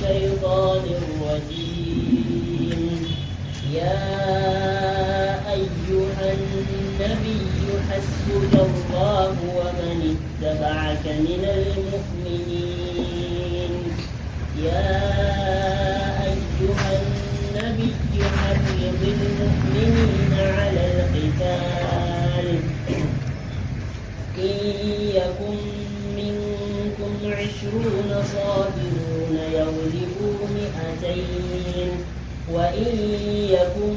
الشيطان الرجيم يا أيها النبي حسبك الله ومن اتبعك من المؤمنين يا أيها النبي حرض المؤمنين على القتال إن يكن منكم 20 صابرون يغلبوا 200 وإن يكن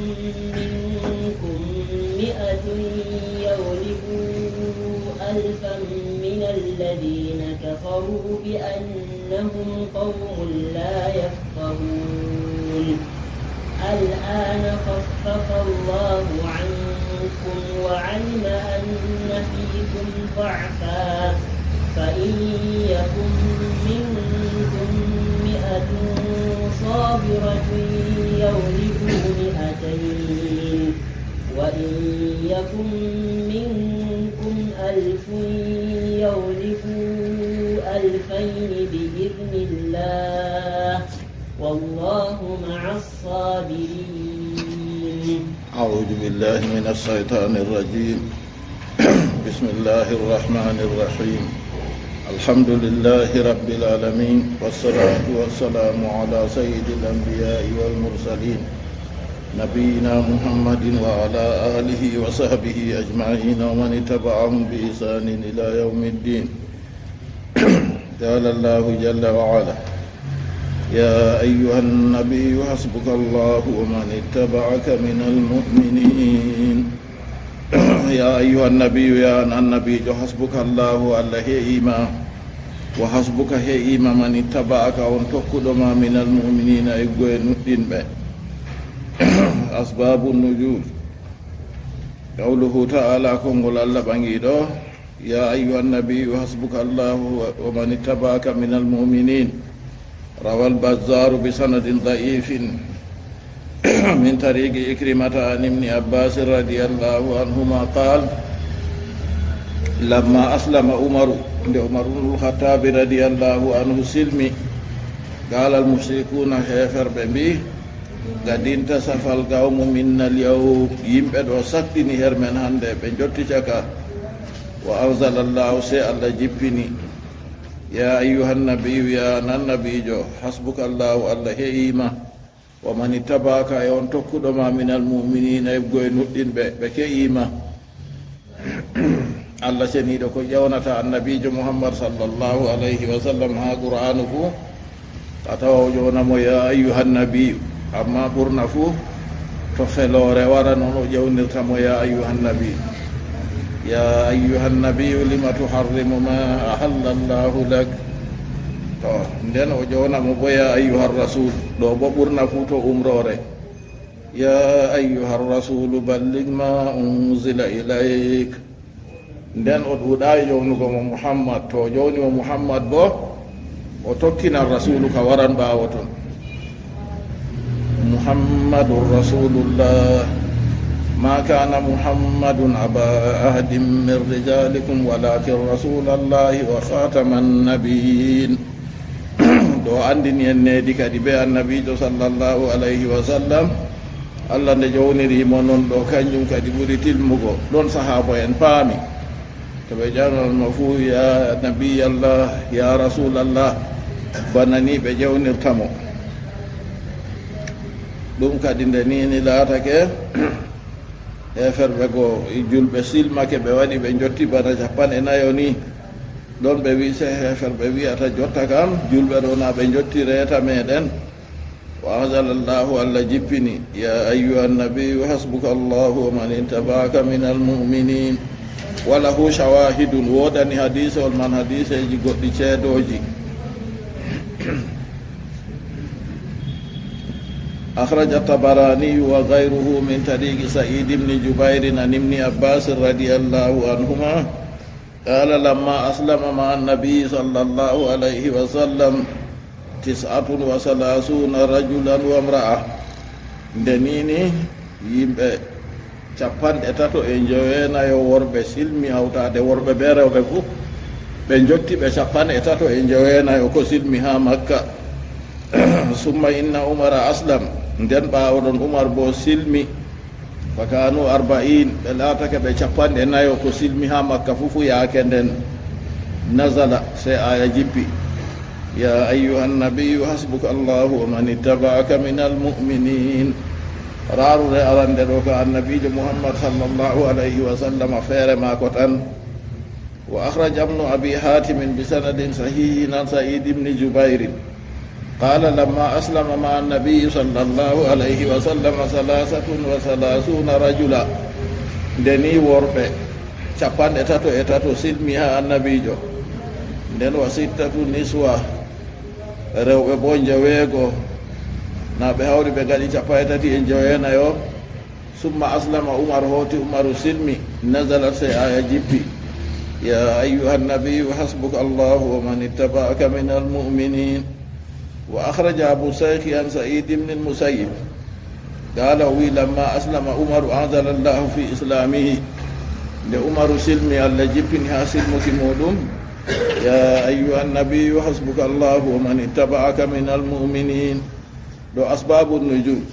منكم 100 يغلبوا 1000 من الذين كفروا بأنهم قوم لا يفقهون الآن خفف الله عنكم وعلم أن فيكم ضعفا فإن يكن منكم 100 صابرة يغلبوا 200 وإن يكن منكم 1000 يغلبوا 2000 بإذن الله والله مع الصابرين. أعوذ بالله من الشيطان الرجيم. بسم الله الرحمن الرحيم. الحمد لله رب العالمين والصلاة والسلام على سيد الأنبياء والمرسلين نبينا محمد وعلى آله وصحبه أجمعين ومن تبعهم بإحسان إلى يوم الدين. قال الله جل وعلا يا أيها النبي حسبك الله ومن اتبعك من المؤمنين. يا أيها النبي يا النبي حسبك الله الله إيما وحسبك هي إيما من اتبعك وانتقدما من المؤمنين إقوى ندين به. أسباب النزول قوله تعالى كنقول الله بانجيدو يا أيها النبي حسبك الله ومن اتبعك من المؤمنين. روى البزار بسند ضعيف من طريق إكرمة عن ابن عباس رضي الله عنهما قال لما أسلم عمر بن الخطاب رضي الله عنه سلمي قال المشركون هيفر بمبي قد انتصف القوم منا اليوم يمبد وسكتني هرمن هند بنجوتي شكا وأنزل الله سي الله جبني يا أيها النبي يا النبي جو حسبك الله الله إيما ومن اتبعك يون تكدما من المؤمنين يبغي ندين بكي إيما الله سنيدو كو يونتا النبي جو محمد صلى الله عليه وسلم ها قرآنه أتوا جونمو يا أيها النبي أما برنفو تفلور ورنو جونرتمو يا أيها النبي يا أيها النبي لما تحرم ما أحل الله لك. nden o jownamo bo ya ayyuha rasul ɗo bo ɓurna fu to umrore ya ayyuha rasulu ballig ma unzila ilayk. nden o ɗuɗayi jownugo mo muhammad to jowni mo muhammad bo o tokkina rasulu ka waran ɓawo ton muhammadun rasulullah ما كان محمد أبا أحد من رجالكم ولكن رسول الله وخاتم النبيين. دو عندن ينادي كدبي النبي صلى الله عليه وسلم الله نجوني ريمون دو كانجم كدبوري تلمغو دون صحابة ينفامي تبجان المفو يا نبي الله يا رسول الله بناني بجوني التمو دوم كدندني لا تكي heferɓe go julɓe silmake ɓe waɗi ɓe jotti bana 40 ni ɗon ɓe wi se heferɓe wiyata jotta kam julɓe ɗo na ɓe jotti reeta meɗen wa anzalallahu allah jippini ya ayyuha nabiyu hasbuka allahu wa man ittaba'aka min almuminin walahu shawahidun wodani hadisewol man hadiseji goɗɗi ceedoji. أخرج الطبراني وغيره من طريق سعيد بن جبير عن ابن عباس رضي الله عنهما قال لما أسلم مع النبي صلى الله عليه وسلم 39 رجلا وامرأة. دنيني يمبي capanɗe tato e jowenayo worɓe silmi hawtade worɓe be rewɓe fuu ɓe jotti ɓe capanɗe tato e jowenayo ko silmi ha makka summa inna umara aslam nden ɓawoɗon umar bo silmi fakanu 40 ɓe laatake ɓe 40 ko silmi ha makka fufu yaake nden nazala se aya jippi ya ayuha nabiyu hasbuka allahu wa man ittaba'aka min almuminin raarude arande ɗo ko annabijo muhammad sallllahu alayhi wa sallam feere mako tan wa akhraja ibnu abi hatimin bi sanadin sahihin an sa'id ibn jubair قال لما أسلم مع النبي صلى الله عليه وسلم 33 رجلا دني وربه capan etato silmiha annabijo nden wa 6 niswa rewɓe bo jeweego na ɓe hawri ɓe gaɗi 39 summa aslama umar hooti umaru silmi nazalat se aya jippi ya ayuha nabiyu hasbuka allahu wa man ittaba'aka min almuminin وأخرج أبو سيخ عن سعيد بن المسيب قال لما أسلم عمر أنزل الله في إسلامه لعمر سلمي على جبنها سلمك مولوم يا أيها النبي حسبك الله ومن اتبعك من المؤمنين لو أسباب النجوم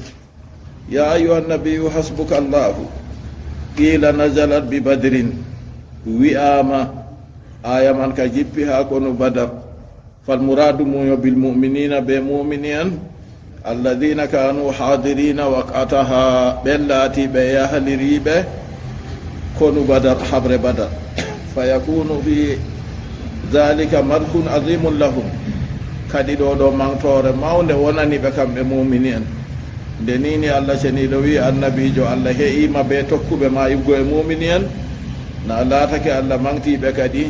يا أيها النبي حسبك الله قيل نزلت ببدر وئاما آية من كجبها كن بدر فالمراد بالمؤمنين بمؤمنين الذين كانوا حاضرين وقتها بلاتي بياهل ريبه كونوا بدر حبر بدر فيكون في ذلك مدح عظيم لهم kadi ɗo mantore mawde wonani ɓe kamɓe muminin nde nini allah ceniɗo wi annabijo allah heƴima ɓe tokkuɓe ma yuggo e muminin na laatake allah mantiɓe kadi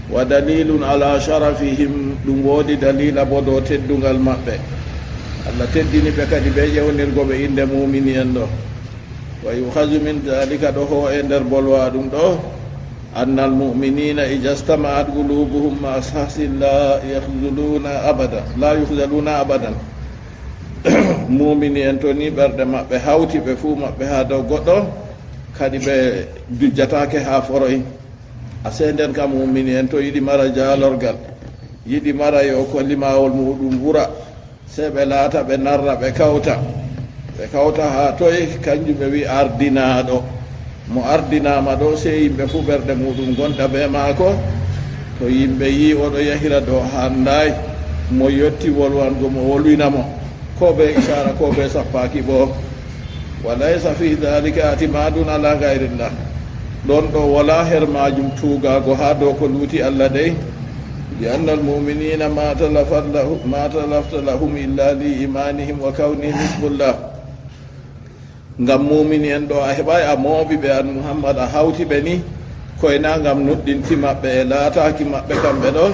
wa dalilun ala sharafihim ɗum woodi dalila bo dow teddungal maɓɓe allah teddini ɓe kadi ɓe ƴewnirgoɓe inde mumini en ɗo wa yuhasu min dalika ɗo ho e nder bolwa ɗum ɗo anna almuminina ija stama'at qulubuhum ma sahsin la yuhzaluna abadan mumini en to ni ɓerɗe maɓɓe hawti ɓe fuu maɓɓe ha dow goɗɗo kadi ɓe jujjatake ha foroy asenden kam mumini en to yiɗi mara jalorgal yiɗi mara yo ko limawol muɗum wura se ɓe laata ɓe narra ɓe kawta ha toye kanjum ɓe wi ardinaɗo mo ardinama ɗo se yimɓe fu ɓerɗe muɗum gonɗa be maako to yimɓe yi oɗo yahira ɗo handay mo yetti wolwango mo wolwinamo ko ɓe isara ko ɓe sappaki bo walaysa fi dhalika atimadun ala gayrillah ɗon ɗo wala her majum tuugago ha dow ko luuti allah dey li anna almuminina ma talafta lahum illa li imanihim wa kawnihim hisbullah ngam mumini en ɗo a heɓay a mooɓi ɓe an muhammad a hawti ɓe ni koyna ngam nuɗɗinti maɓɓe e laataki maɓɓe kamɓe ɗo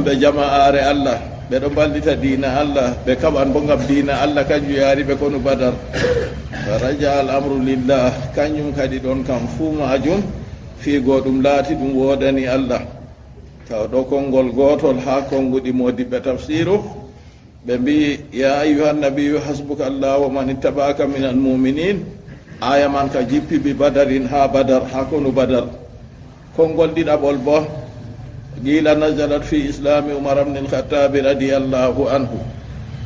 ɓe jama'are allah ɓe ɗo ballita diina allah ɓe kaɓan bo ngam diina allah kanjum yaari ɓe kono badar raja al amru lillah kanjum kadi ɗon kam fuu majum fiigo ɗum laati ɗum wodani allah taw ɗo konngol gotol ha konguɗi modiɓɓe tafsiru ɓe mbi ya ayuha nabiyu hasbuka allah wa man ittaba'aka min almuminin aya man ka jippi bi badarin ha badar ha konu badar konngol ɗiɗaɓol bo qila nazalat fi islami umar ibn al-khattabi radiyallahu anhu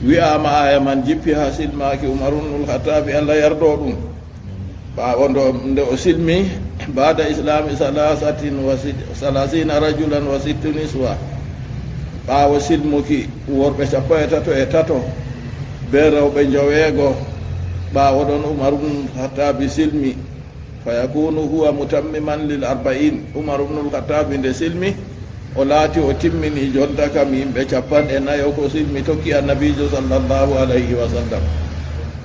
wi'ama aya man jippi ha silmaki umar ibn al-khattabi allah yardo ɗum ɓawo nde o silmi bada islami 33 rajulan wa 6 niswa ɓawo silmuki worɓe 13 be rewɓe joweego ɓawo ɗon umar ibn al-khattabi silmi fa yakunu huwa mutammiman lil 40 umar ibn al-khattabi nde silmi o laati o timmini jonta kam yimɓe 40 ko silmi tokki annabijo sallllahu alayhi wa sallam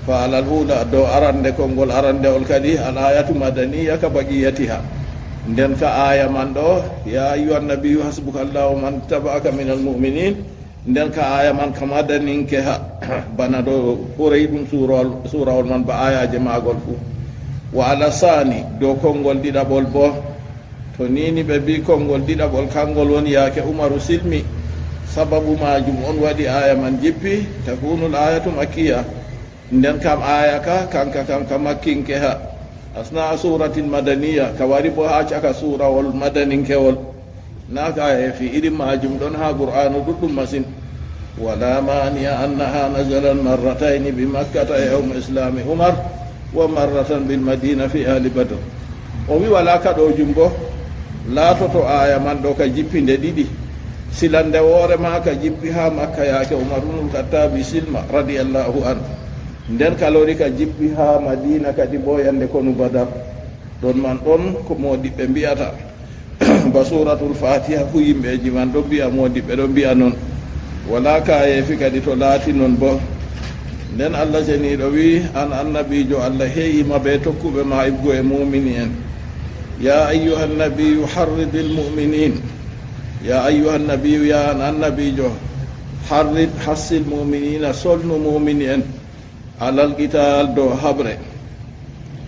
fa alal ula dow arande konngol arande ol kadi al ayatu madaniya ka baqiyatiha nden ka aya man ɗo ya ayuha nabiyu hasbuka allah wa man taba'aka min almuminin nden ka aya man ka madaninke ha bana ɗo ɓuray ɗum surawol man ba ayaje magol fuu wa ala sani dow konngol ɗiɗaɓol bo to nini ɓe mbi konngol ɗiɗaɓol kangol woni yaake umaru silmi sababu majum on waɗi aya man jippi takunul ayatu makkiya nden kam aya ka kanka kam ka makkinke ha asna suratin madaniya ka wari bo ha caka surawol madaninkewol naka e fi irin majum ɗon ha qur'anu ɗuɗɗum masin ولا مانع أنها نزلت مرتين بمكة يوم إسلام عمر ومرة بالمدينة في أهل بدر ومي ولا كدو جنبو لا تطو آية من دوك جيبي نديدي سلان دوore ما كجيبي ها مكة ياك عمر بن الخطاب سلمى رضي الله عنه nden kalori ka jippi ha madina kadi boyande kono badar don man don ko modiɓe mbiyata ba suratul fatiha fu yimɓeji man ɗo mbiya modiɓe ɗo mbiya noon wala kayefi kadi to laati noon bo nden allah jeniɗo wi an annabijo allah heeyima ɓe tokkuɓe ma ibgo e mumini en ya ayyuha nnabiyu harridil muminin ya ayyuha nnabiyu ya an annabijo harrid hassil muminina solnu mumini en alal qital do habre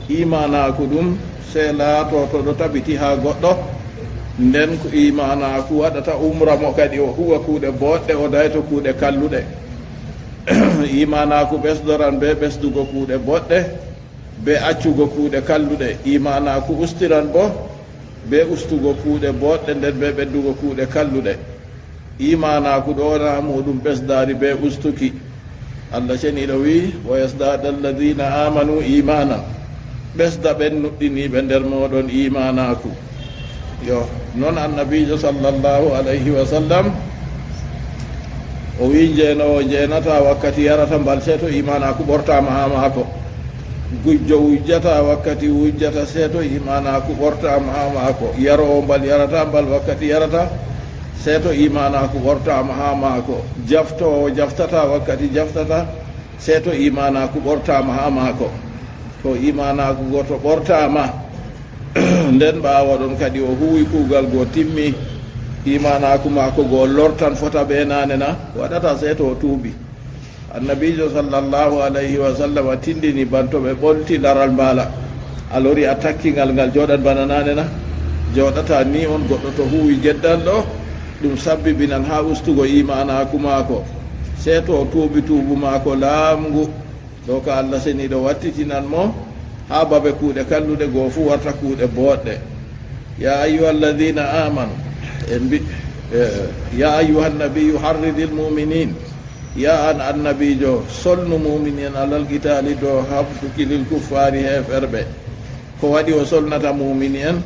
imanaku ɗum se laato to ɗo tabiti ha goɗɗo nden ko imanaku waɗata umra mo kadi o huwa kuuɗe boɗɗe o dayto kuuɗe kalluɗe imanaku ɓesdoran be ɓesdugo kuuɗe boɗɗe be accugo kuuɗe kalluɗe imanaku ustiran bo be ustugo kuuɗe boɗɗe nden be ɓeddugo kuuɗe kalluɗe imanaku ɗona muɗum ɓesdari be ustuki allah ceniɗo wi wa yasdada alladina amanu imanan ɓesda ɓen nuɗɗiniɓe nder moɗon imanaku yo noon annabijo sallllahu alayhi wa sallam o wi jeenowo jeenata wakkati yarata mbal seeto imanaku ɓortama ha maako gujjo wujjata wakkati wujjata seeto imanaku ɓortama ha maako yarowo mbal yarata mbal wakkati yarata seeto imanaku ɓortama ha maako jaftowo jaftata wakkati jaftata seeto imanaku ɓortama ha maako to imanaku goto ɓortama nden ɓawa ɗon kadi o huwi kuugal go timmi imanaku mako go lortan fota ɓe nanena waɗata seeto o tuubi annabijo sallllahu alayhi wa sallam a tindini bantoɓe ɓolti laral mbala alori a takkingal ngal joɗat bana nanena joɗata ni on goɗɗo to huwi geddal ɗo ɗum sabbibinan ha ustugo imanaku mako seeto o tuubi tuubu mako laamgu ɗo ko allah seniɗo wattitinan mo ha babe kuuɗe kalluɗe goo fu warta kuuɗe boɗɗe ya ayuha alladina amanu en mbi ya ayuha nabiyu harridil muminin ya an annabijo solnu muminin alal qitali do habtuki lil kuffari heferɓe ko waɗi o solnata mumini en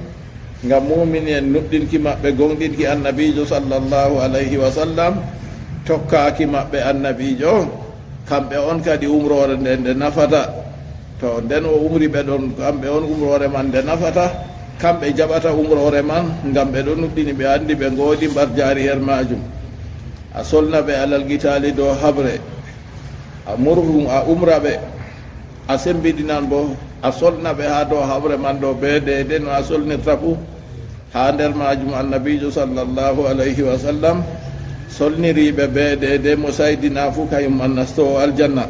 ngam mumini en nuɗɗinki maɓɓe gonɗinki annabijo sallllahu alayhi wa sallam tokkaki maɓɓe annabijo kamɓe on kadi umrore nde nde nafata to nden o umri ɓe ɗon kamɓe on umrore man nde nafata kamɓe jaɓata umrore man ngam ɓe ɗo nuɗɗini ɓe andi ɓe ngoodi mbar jaari her majum a solna ɓe alal qitali do habre a murhum a umra ɓe a sembiɗinan bo a solna ɓe ha dow habre man ɗo be deede no a solnirta fu ha nder majum annabijo sallllahu alayhi wa sallam solniriɓe be deede mo saydina fu kayum man nastowo aljanna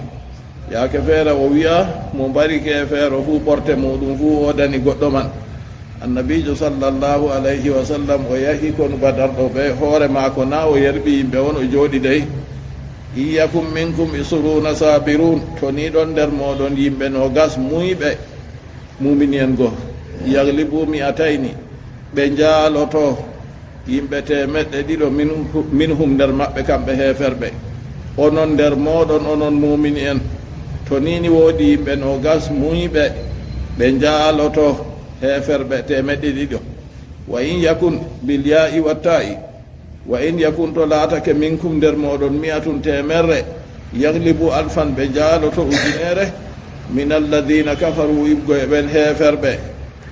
yaake feere o wiya mo mbarike feere fu ɓorte muɗum fu wodani goɗɗo man annabijo sallllahu alayhi wa sallam o yahi kon badar ɗo ɓe hoore maako na o yerɓi yimɓe on o jooɗi dey iyakum minkum isuruna sabirun to ni ɗon nder moɗon yimɓe no gas muyɓe mumini en goo yaglibu mi atayni ɓe jaaloto yimɓe temeɗɗe ɗiɗo minhum nder maɓɓe kamɓe heferɓe onon nder moɗon onon mumini en to nini woodi yimɓe no gas muyɓe ɓe jaaloto heferɓe temeɗɗe ɗiɗo wa in yakun bil ya'i watta'i wa in yakun to laatake minkum nder moɗon mi'atun temerre yaglibu alfan ɓe jaaloto ujunere min alladina kafaru ibgo e ɓen heferɓe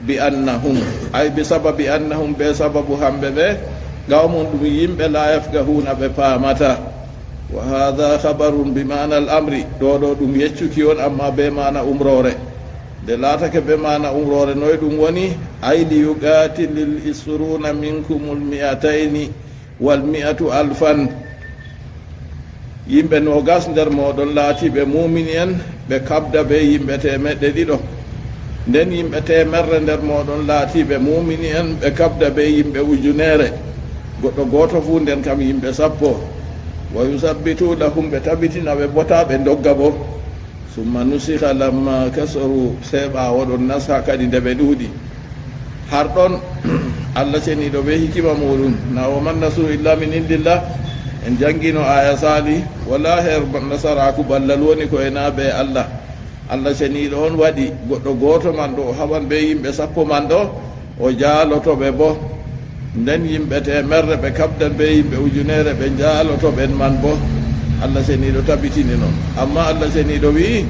bi annahum ay bi sababi annahum ɓe sababu hamɓe ɓe gawmum ɗum yimɓe la yafgahuna ɓe paamata wa hada habarun bi mana al amri ɗo ɗo ɗum yeccuki on amma be mana umrore nde laatake be mana umrore noye ɗum woni ay li yuqatilil isruna minkumul mi'atayni wal mi'atu alfan yimɓe nogas nder moɗon laatiɓe mumini en ɓe kabda be yimɓe temeɗɗe ɗiɗo nden yimɓe temerre nder moɗon laatiɓe mumini en ɓe kabda be yimɓe ujunere goɗɗo goto fu nden kam yimɓe sappo wa yusabbitu lahum ɓe tabitina ɓe bota ɓe dogga bo summa nusiha lamma kasaru seeɓa woɗon nasa kadi nde ɓe ɗuuɗi har ɗon allah ceniɗo ɓe hikima muɗum na wa man nasru illa min indillah en jangino aya sali wala her nasaraku ballal woni ko ena be Allah Allah seniɗo on waɗi goɗɗo goto man ɗo haɓan ɓe yimɓe 10 man ɗo o jaalotoɓe bo nden yimɓe temerre ɓe kabdan ɓe yimɓe ujunere ɓe jaalotoɓen man bo Allah seniɗo tabitini noon amma Allah seniɗo wi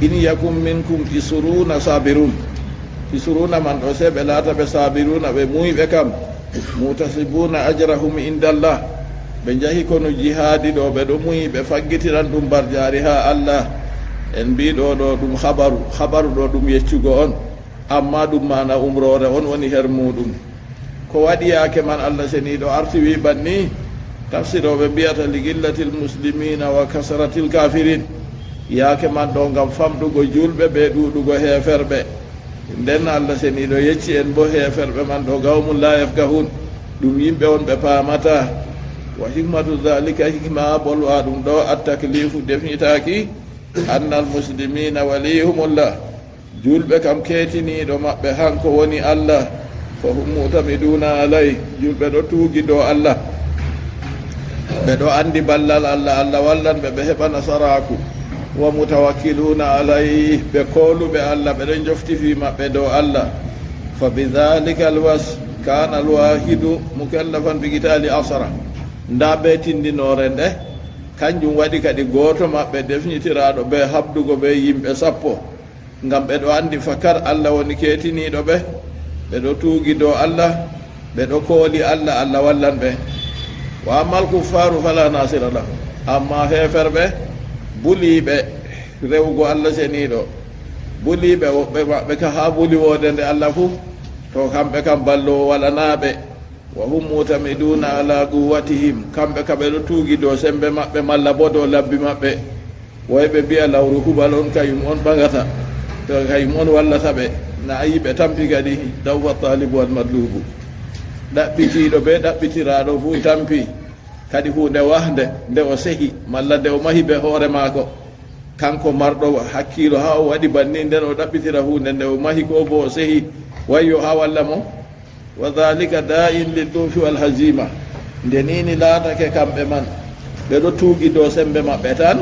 in yakum minkum isuruna sabirun isuruna man ɗo se ɓe laata ɓe sabiruna ɓe muyɓe kam mutasibuna ajrahum indallah ɓe jahi kono jihadi ɗo ɓe ɗo muyi ɓe faggitiran ɗum barjari ha Allah en mbiɗo ɗo ɗum habaru ɗo ɗum yeccugo on amma ɗum mana umrore on woni her muɗum ko waɗi yaake man Allah seniɗo arti wi banni tafsiroɓe mbiyata li gillatil muslimina wa kasratil kafirin yaake man ɗo ngam famɗugo julɓe ɓe ɗuɗugo heferɓe nden Allah seniɗo yecci en bo heferɓe man ɗo gawmum la yafgahun ɗum yimɓe on ɓe paamata wa hikmatu dhalika hikma bolwa ɗum ɗo attaklifu defnitaki anna almuslimina waliyhumullah julɓe kam keetiniɗo maɓɓe hanko woni Allah fa hum mutamiduna alay julɓe ɗo tuugi dow Allah ɓe ɗo andi ballal Allah Allah wallan ɓe heɓa nasaraku wa mutawakkiluna alay ɓe kooluɓe Allah ɓe ɗon joftifi maɓɓe dow Allah fa bidhalika alwas kana alwahidu mukallafan bigitali asra nda ɓe tindinore nde kanjum waɗi kadi gooto maɓɓe defnitiraɗo ɓe habdugo ɓe yimɓe 10 ngam ɓe ɗo andi fakar Allah woni keetiniɗo ɓe ɓe ɗo tuugi dow Allah ɓe ɗo kooli Allah Allah wallan ɓe wa ammal kuffaru fala nasira lahu amma heferɓe buliɓe rewugo Allah seniɗo buliɓe woɓɓe maɓɓe ka ha buli wode nde Allah fuu to kamɓe kam ballowo walanaɓe wa hum mutamiduna ala quwwatihim kamɓe ka ɓe ɗo tuugi dow sembe maɓɓe malla bo dow labbi maɓɓe woyɓe mbiya lawru hubal on kayum on ɓagata to kayum on wallata ɓe na ayi ɓe tampi kadi dawfa talibu wal madlubu ɗaɓɓitiɗo ɓe ɗaɓɓitiraɗo fuu tampi kadi hunde wahde nde o sehi malla nde o mahi ɓe hoore maako kanko marɗo hakkilo ha o waɗi banni nden o ɗaɓɓitira hunde nde o mahi ko bo o sehi wayyo ha walla mo wa dhalika da'in lildufi wal hazima nde nini laatake kamɓe man ɓe ɗo tuugi dow sembe maɓɓe tan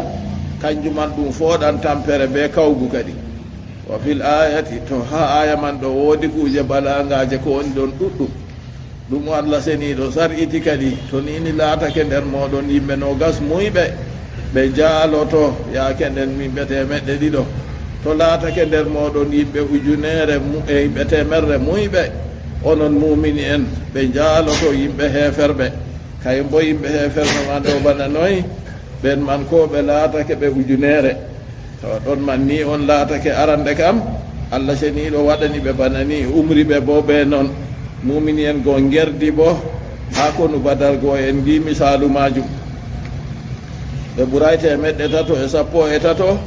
kanjuman ɗum fooɗan tampere be kawgu kadi wa fil ayati to ha aya man ɗo woodi kuuje balangaje ko woni ɗon ɗuɗɗum ɗum Allah seniɗo sar'iti kadi to nini laatake nder moɗon yimɓe nogas muyɓe ɓe jaaloto yaake nden yimɓe 200 to laatake nder moɗon yimɓe ujunere e yimɓe 100 muyɓe onon mumini en ɓe jaaloto yimɓe heferɓe kay bo yimɓe heferɓe man ɗo bana noyi ɓen man ko ɓe laatake ɓe ujunere to ɗon man ni on laatake arande kam Allah seniɗo waɗani ɓe bana ni umri ɓe bo ɓe noon mumini en go gerdi bo ha konu badal go en gi misalu majum ɓe ɓurayte 313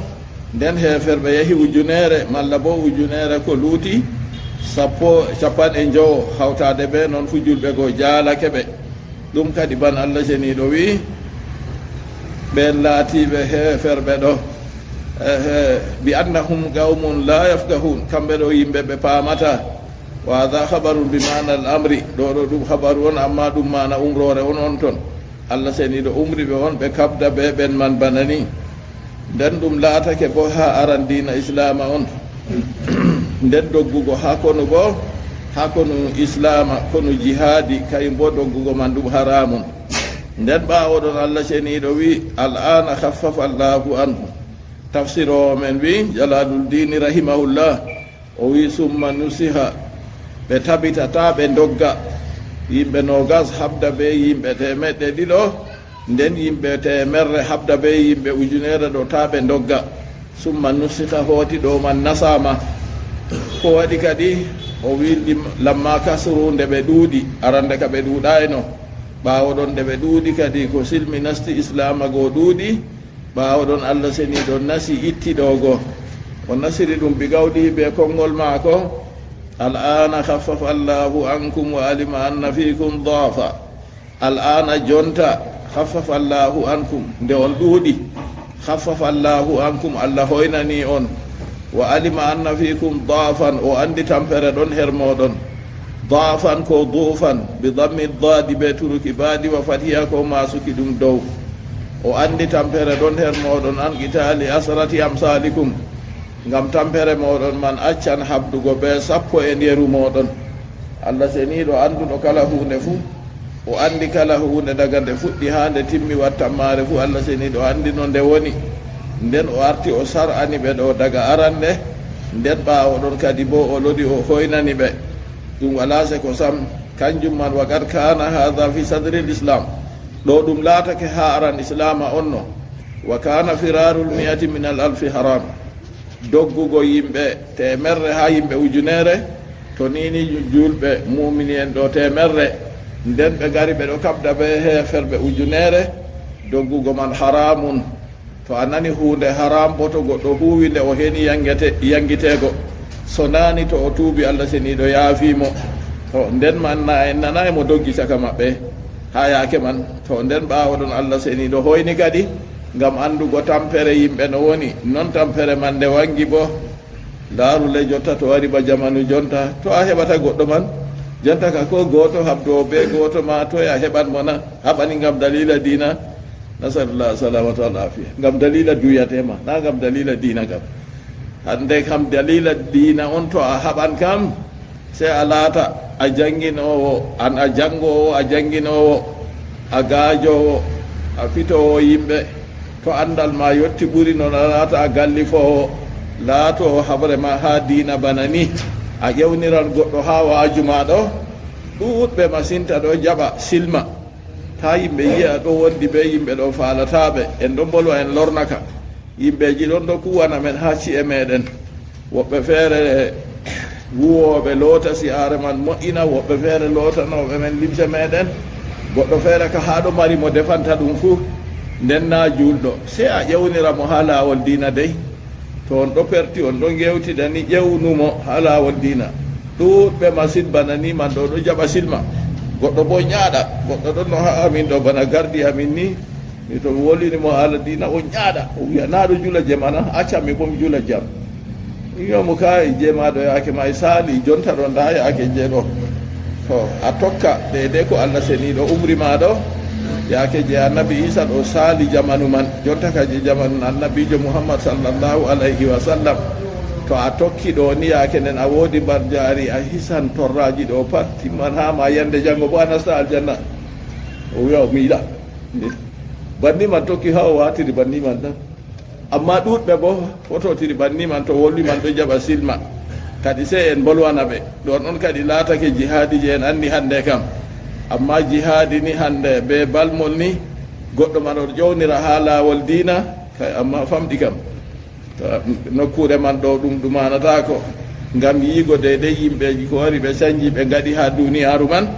nden heferɓe yahi ujunere malla bo ujunere ko luuti 50 hawtade ɓe noon fu julɓe go jaalake ɓe ɗum kadi ban Allah seniɗo wi ɓen laatiɓe heferɓe ɗo bi annahum qawmun la yafqahun kamɓe ɗo yimɓe ɓe paamata wa hadha habaru bi mana al amri ɗo ɗum habaru on amma ɗum mana umrore on ton Allah seniɗo umri ɓe on ɓe kabda ɓe ɓen man banani nden ɗum laatake bo ha aran dina islama on nden doggugo ha kono bo ha kono islama kono jihadi kay bo doggugo man ɗum haramun nden ɓawoɗon Allah seniɗo wi al'ana khaffafa Allahu anhu tafsiro men wi Jalaluddin rahimahullah o wi summa nusiha ɓe tabitata ɓe dogga yimɓe nogas habda be yimɓe 200 nden yimɓe 100 habda be yimɓe ujunere ɗo ta ɓe dogga summa nusiha hooti ɗo man nasama ko waɗi kadi o wi lamma kasru nde ɓe ɗuuɗi arande ka ɓe ɗuuɗayno ɓawoɗon nde ɓe ɗuuɗi kadi ko silmi nasti islama go ɗuuɗi ɓawoɗon Allah seniɗo nasi ittiɗo go o nasiri ɗum bi gawɗi ɓe konngol maako al'ana khaffafa Allahu ankum wa alima anna fikum dafa al'ana jonta khaffafa Allahu ankum nde on ɗuuɗi khaffafa Allahu ankum Allah hoynani on wa alima anna fikum dafan o andi tampere ɗon her moɗon ضعفا كو ضوفا بضم الضاد بترك باد وفتحها كو ما سكي دum dow o andi tampere ɗon her moɗon an qitali asrati amsalikum ngam tampere moɗon man accan habdugo be sappo e nderu moɗon. Allah seniɗo anduɗo kala hunde fuu, o andi kala hunde daga nde fuɗɗi ha nde timmi wattammare fuu. Allah seniɗo andi no nde woni, nden o arti o sar'ani ɓe ɗo daga arande, nden ɓawo ɗon kadi bo o lodi o hoynani ɓe. ɗum wala se ko sam kanjum man wa qad kana hadha fi sadri l'islam, ɗo ɗum laatake ha aran islama onno. wa kana firarul mi'ati min al alfi haram, doggugo yimɓe temerre ha yimɓe ujunere, to nini julɓe mumini en ɗo temerre, nden ɓe gari ɓe ɗo kabda ɓe heferɓe ujunere, doggugo man haramun. to a nani hunde haram bo to goɗɗo huwinde o heni yangitego, so nani to o tuubi Allah seniɗo yaafimo, to nden man en nana mo doggi caka maɓɓe ha yaake man. to nden ɓawo ɗon Allah seniɗo hoyni kadi ngam andugo tampere yimɓe no woni. non tampere man nde wangi bo laarule jotta to wari ba jamanu jonta, to a heɓata goɗɗo man jonta ka ko goto habdo be goto ma to a heɓat mona haɓani ngam dalila dina, nasalullah salamatu wal afiya, ngam dalila duyatema na ngam dalila dina kam. hande kam dalila dina on to a haɓan kam sey a laata a janginowo, an a jangowo, a janginowo, a gaajowo, a fitowo yimɓe, to andal ma yotti ɓuri noon a laata a gallifowo, laato habre ma ha dina bana ni, a ƴewniran goɗɗo ha waajuma ɗo ɗuɗɓe masinta ɗo jaɓa silma, ta yimɓe yiya ɗo wondi be yimɓe ɗo falataɓe, en ɗo bolwa en lornaka yimɓeji ɗon ɗo kuwana men ha ci'e meɗen. woɓɓe feere wuwoɓe loota siyare man moƴƴina, woɓɓe feere lootanoɓe men limse meɗen, goɗɗo feere ka ha ɗo mari mo defanta ɗum fuu, nden na julɗo. sey a ƴewnira mo ha lawol dina dey, to on ɗo perti on ɗo gewtiɗa ni ƴewnumo ha lawol dina. ɗuɗɓe masin bana ni man ɗo ɗo jaɓa silma, goɗɗo bo ñaaɗa, goɗɗo ɗon no ha amin ɗo bana gardi amin ni, mi to mi wolini mo haala dina o ñaaɗa, o wiya naɗo jula jemana, accanmi bo mi jula jam. wiyomo kay jemaɗo yaake ma saali jonta ɗo nda yaake jeeɗo, to a tokka deydey ko Allah seniɗo umrima ɗo yaake je annabi Isa ɗo saali jamanu man, jonta ka je jamanu annabijo Muhammad sallallahu alayhi wa sallam. to a tokki ɗo ni yaake nden a woodi mbar jaari, a hisan torraji ɗo pat timman ha ma yande janngo bo a nasta aljanna. o wiya o miiɗa banni man tokki ha o watiri banni man tan, amma ɗuɗɓe bo fototiri banni man to wolli man ɗo jaɓa silma, kadi sey en bolwana ɓe ɗon on kadi laatake jihadi je en anndi hannde kam. amma jihadi ni hannde be balmol ni goɗɗo man o ƴewnira ha laawol diina kay, amma famɗi kam nokkure man ɗo ɗum ɗumanatako, ngam yiigo deydey yimɓeji ko wari ɓe sañji ɓe ngaɗi ha duniyaru man,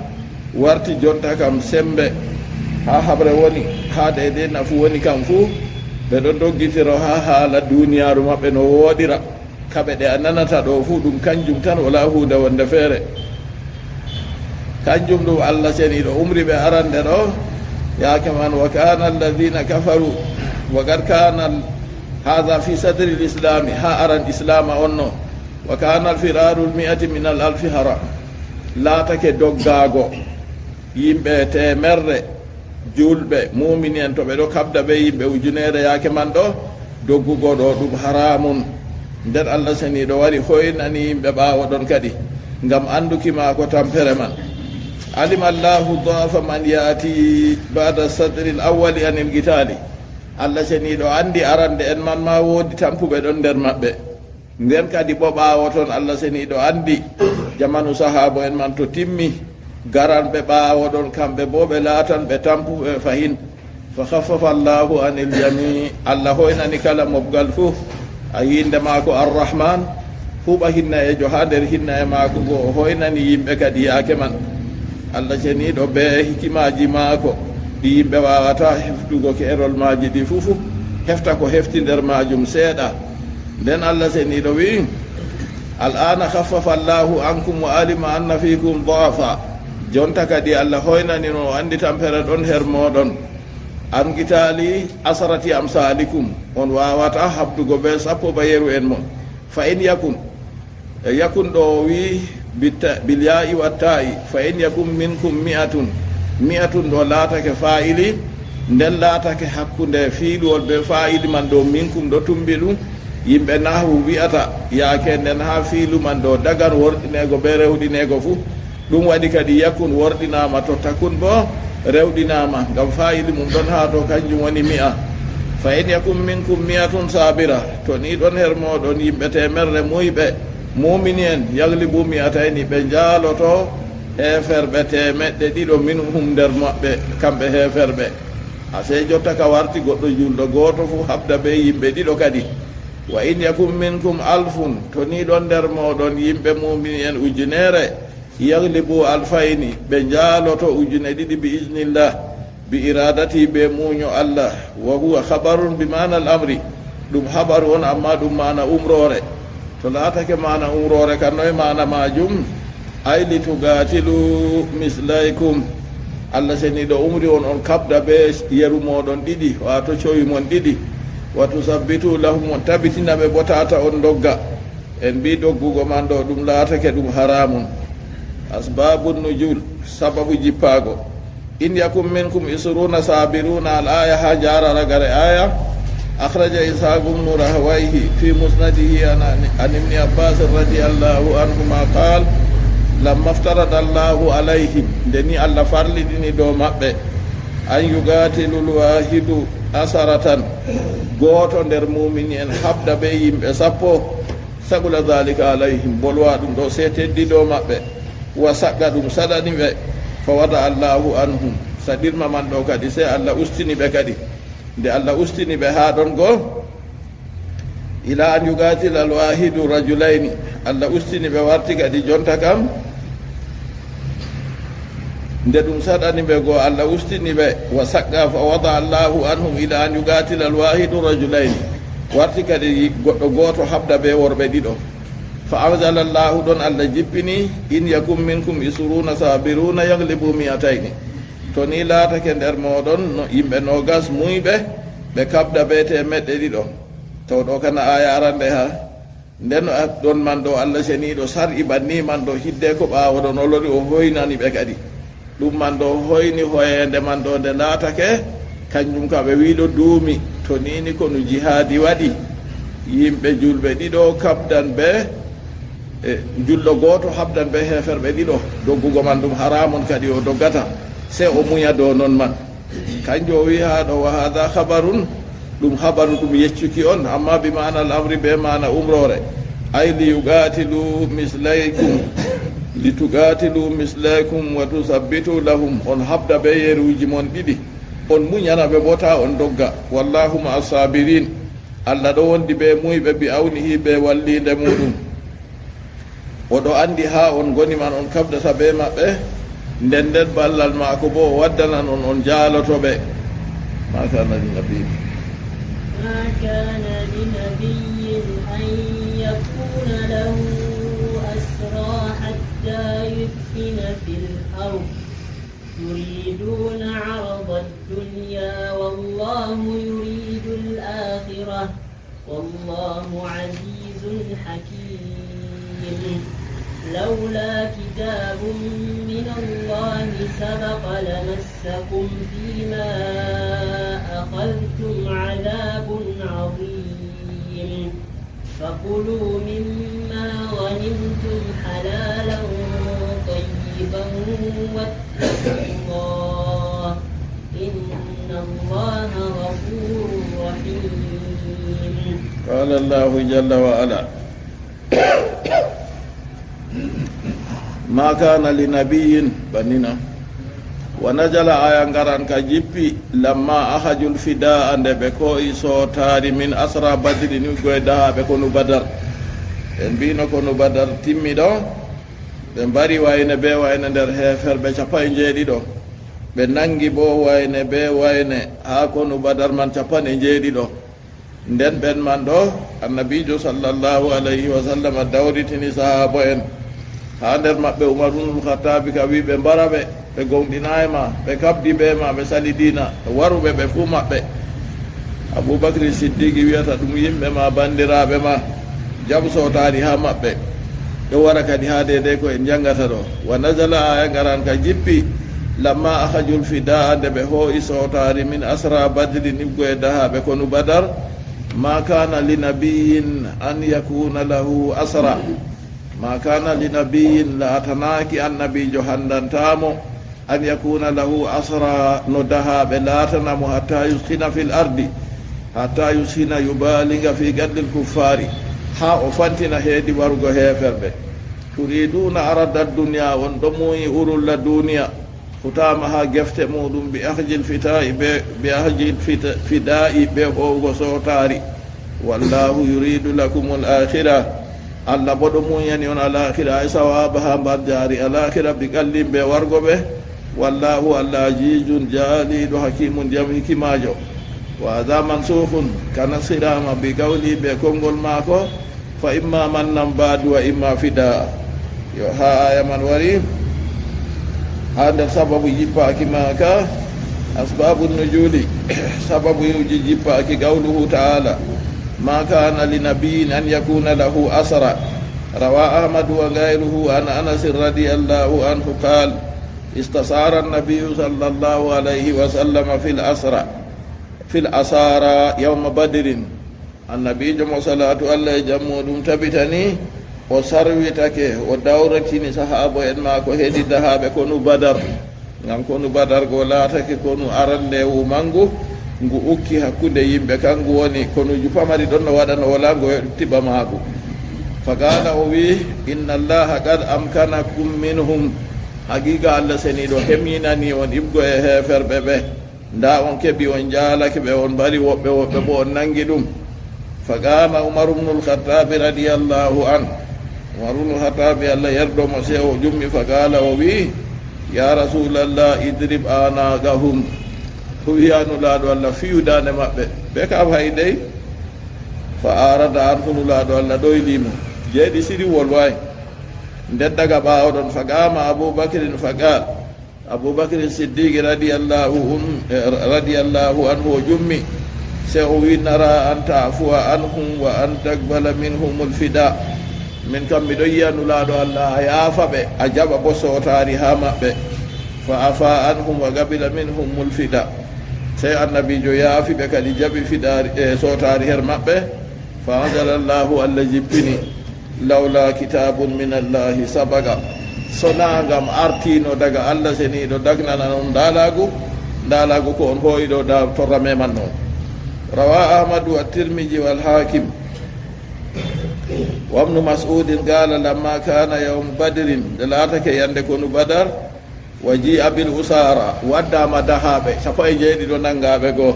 warti jonta kam sembe ha habre woni, ha deydey nafu woni kam fuu ɓe ɗon doggitiro ha haala duniyaru maɓɓe no woɗira, kaɓe ɗe a nanata ɗo fuu ɗum kanjum tan, wala hunde wonde feere. kanjum ɗum Allah seniɗo umri ɓe arande ɗo yaake man, wa kana alladina kafaru wa qad kana hadha fi sadri l'islami, ha aran islama onno. wa kana alfiraru lmi'ati min al alfi haram, laatake doggago yimɓe temerre julɓe mumini en to ɓe ɗo kabda ɓe yimɓe ujunere yaake man ɗo, doggugo ɗo ɗum haramun. nden Allah seniɗo wari hoynani yimɓe ɓawo ɗon kadi ngam anduki ma ko tampere man. alima llahu dafa man yaati bada sadri l awali anil gitali, Allah seniɗo andi arande en man ma woodi tampuɓe ɗon nder maɓɓe, nden kadi bo ɓawo toon Allah seniɗo andi jamanu sahabo en man to timmi, garanɓe ɓawo ɗon kamɓe bo ɓe laatan ɓe tampuɓe fahin. fa khaffafa llahu anil jami, Allah hoynani kala mobgal fuu, a yinde maako arrahman huɓa hinna e jo ha nder hinna e maako go, o hoynani yimɓe kadi yaake man. Allah seniɗo be hikimaji maako ɗi yimɓe wawata heftugo ke erol maji ɗi fufu, hefta ko hefti nder majum seeɗa. nden Allah seniɗo wi al'ana khaffafa llahu ankum wa alima anna fikum dafa, jonta kadi Allah hoynani no andi tampere ɗon her moɗon, an gitali asarati amsalikum, on wawata habdugo be sappo ba yeru en mon. fa in yakun ɗo wi bil ya'i wa ta'i fa in yakum minkum mi'atun ɗo laatake fa'ili nden laatake hakkunde fiiluwol be fa'ili man ɗo minkum ɗo tumbi ɗum yimɓe nahwu wi'ata yaake nden ha fiilu man ɗo dagan worɗinego be rewɗinego fuu ɗum waɗi kadi yakun worɗinama to takun bo rewɗinama ngam fa'ili mum ɗon ha to kanjum woni mi'a fa in yakum minkum mi'atun sabira to ni ɗon her moɗon yimɓe temerre muyɓe mumini en yaglibu mi'atayni ɓe jaaloto heferɓe temeɗɗe ɗiɗo minhum nder maɓɓe kamɓe heferɓe ase jotta ka warti goɗɗo julɗo goto fu habda be yimɓe ɗiɗo kadi wa in yakum minkum alfun to ni ɗon nder moɗon yimɓe mumini en ujunere yaglibu alfayni ɓe jaaloto ujune ɗiɗi bi isnillah bi iradati ɓe muño Allah wa huwa habarun bi mana al amri ɗum habaru on amma ɗum mana umrore to laatake mana umrore kan noye mana majum ay li tugatilu mislaykum Allah seni ɗo umri on kabda be yeru moɗon ɗiɗi wato cowi mon ɗiɗi wa tusabbitu lahum on tabitina ɓe bo tata on dogga en mbi doggugo man ɗo ɗum laatake ɗum haramun asbabu nujul sababu jippago in yakum minkum isruna sabiruna al aya ha jarara gare aya akhraja ishaq ibn rahawayhi fi musnadihi an ibn abbas radiyallahu anhuma qala lamma aftarada allahu alayhim deni allah farlidini do mabbe an yugatilul wahidu asaratan goto nder mumini en habda be yimbe sappo sagula dhalika alayhim bolwa dum do se teddi do mabbe wa sagga dum sadani be fa wada allahu anhum sadirma man do kadi se allah ustini be kadi nde allah ustini be ha don go ila an yugatila al wahidu rajulaini allah ustini be warti kadi jonta kam nde ɗum saɗani ɓe goo allah ustini ɓe wa sagga fa wada allahu anhum ila an yugatila al wahidu rajulaini warti kadi goɗɗo goto habda ɓe worɓe ɗiɗo fa anzala llahu ɗon allah jippini in yakum minkum isruna sabiruna yaglibu mi'atayni to ni laatake nder moɗon no yimɓe nogas muyɓe ɓe kabda ɓe temeɗɗe ɗiɗo taw ɗo kana aya arande ha nden ɗon man ɗo allah seniɗo sar'i banni man ɗo hidde ko ɓawo ɗon olori o hoynani ɓe kadi ɗum man ɗo hoyni hoyende man ɗo nde laatake kanjum ka ɓe wiɗo duumi to nini kono jihadi waɗi yimɓe julɓe ɗiɗo kabdan ɓe julɗo goto habdan ɓe heferɓe ɗiɗo doggugo man ɗum haramun kadi o doggata se o muña dow noon man kanjo o wi ha ɗo wa hada habarun ɗum habaru ɗum yeccuki on amma bi mana al amri be mana umrore ay li yugatilu mislaykum li tugatilu mislaykum wa tusabbitu lahum on habda ɓe yeruji mon ɗiɗi on muñana ɓe bota on dogga wallahu ma asabirin allah ɗo wondi ɓe muyɓe bi awnihi ɓe wallide muɗum oɗo andi ha on goni man on kabdata ɓe maɓɓe nden nden ballal maako bo o waddanan on jaalotoɓe ma kana linabi ما كان لنبي أن يكون له أسرى حتى يثخن في الأرض يريدون عرض الدنيا والله يريد الآخرة والله عزيز حكيم لولا كتاب من الله سبق لمسكم فيما أخذتم عذاب عظيم فكلوا مما غنمتم حلالا طيبا واتقوا الله إن الله غفور رحيم قال الله جل وعلا ما كان لنبي بنينا ونجل آيان غران كجيبي لما أخذوا الفداء عند بكوي صوتاري من أسرى بدر نيوغوي دا بكونو بدر en bino kono badar timmiɗo ɓe mbari wayne be wayne nder heferɓe capan jeeɗiɗo ɓe nangi bo wayne be wayne ha kono badar man capan e jeeɗiɗo nden ɓen man ɗo annabijo sallllahu alayhi wa sallam dawritini sahaba en ha nder maɓɓe umar ibnul khattabi ka wi ɓe mbara ɓe ɓe gonɗina e ma ɓe kabdi be ma ɓe sali dina waruɓe ɓe fuu maɓɓe aboubacry siddiqui wiyata ɗum yimɓe ma bandiraɓe ma jam sotari ha maɓɓe ɗo wara kadi ha dede ko en jangata ɗo. Wa nazala aya garan ka jippi lamma akhajul fidaa nde ɓe hoo'i sotari min asra badri nibgo e dahaɓe konu badar ma kana li nabiyin an yakuna lahu asra, ma kana li nabiyin laatanaki annabijo handantamo an yakuna lahu asra no dahaɓe laatanamo hatta yuskina fil ardi, hatta yuskina yubaliga fi gaddil kuffari, ha o fantina heedi warugo heferɓe. turiduna arada dunia, on ɗo muyi urulla duniya futama ha gefte muɗum bi ahjil fidai ɓe howgo sotari. wallahu yuridu lakum al akhira, allah bo ɗo muyani on al akhira ay sawaba ha mbar jaari al akhira bi qallimɓe wargoɓe. wallahu allah ajijun jaaliɗo hakimun jam hikimajo. wa hadha mansukun kana sirama bi gawli ɓe konngol maako fa imma mannan badu wa imma fida. yo ha aya man wari ha nder sababu jippaki maka asbabu nujuli sababu yuji jippaki qawluhu ta'ala ma kana li nabiyyin an yakuna lahu asra. rawa ahmadu wa ghayruhu an anas radiyallahu anhu qala istasara an-nabiy sallallahu alayhi wa sallam fil asara yawm badrin. annabi jomo salatu allah e jammudum tabitani o sarwitake o dawratini sahaba en ma ko heedi dahaɓe konu badar, ngam konu badar go laatake konu arandewu mangu ngu ukki hakkude yimɓe, kangu woni konuju pamari ɗon no waɗa no wala ngo tiɓa maagu. fa qala o wi inna allaha qad amkanakum minhum, haqiqa allah seniɗo hemyinani on ibgo e heferɓe ɓe, nda on keɓi on jaalake ɓe, on mbari woɓɓe bo on nangi ɗum. fa qama umaru bnul khattabi radiyallahu an, umaru bnul khattabi allah yerdomo se o jummi. fa qala o wi ya rasulallah idrib anaqahum, o wiyanulaɗo allah fiyudane maɓɓe ɓe kam hay dey. fa arada an hunulaɗo allah ɗoylimo jeeɗi siri wolway ndeddaga ɓawoɗon. fa qama aboubacrin fa qal aboubacrin siddiqi radiyallahu anhu o jummi se o wi nara an tafuwa anhum wa an taqbala minhum lfida, min kam miɗo yiyanulaɗo allah a yaafa ɓe a jaɓa bo sotari ha maɓɓe. fa afa anhum wa qabila minhum lfida, sey annabijo yaafi ɓe kadi jaɓi fiɗari sotari her maɓɓe. fa anzala llahu allah jippini lawla kitabun min allahi sabaga, sona ngam artino daga allah seniɗo dagnana on dalagu ko on hoyiɗo da torra meman noon. rawa ahmadu wa tirmidhi wal hakim wa ibn mas'udin qala lamma kana yawm badrin, de laatake yande konu badar, wa ji'a bil usara, waddama dahaɓe 17 nangaɓe goo,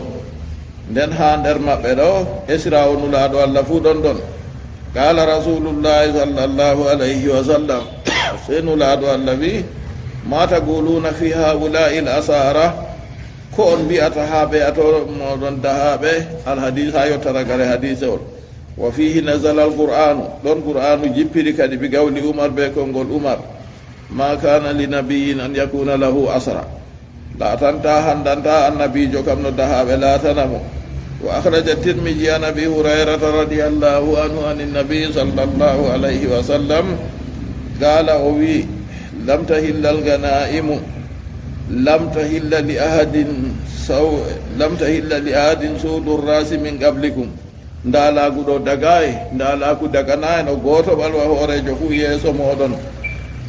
nden ha nder maɓɓe ɗo esra o nulaɗo allah fu ɗon. qala rasulullahi sallallahu alayhi wa sallam, se nulaɗo allah wi ma taquluna fi haula'i l asara, ko on mbiyata ha ɓeyato moɗon dahaɓe. alhadis ha yottata gare hadise on. wa fihi nazala alqur'anu, ɗon qur'anu jippiri kadi bi gawli umar be konngol umar. ma kana li nabiyin an yakuna lahu asra, laatanta handanta annabijo kam no dahaɓe laatanamo. wa akhraja tirmidhi an abi hurairata radiyallahu anhu an nabi sallallahu alayhi wa sallam qala o wi lam tahilla alganaimu lam tahilla li ahadin suudu rasi min qablikum, ndalagu ɗo dagayi, ndalagu daganayi no goto ɓalwa hoorejo fu yeeso moɗon.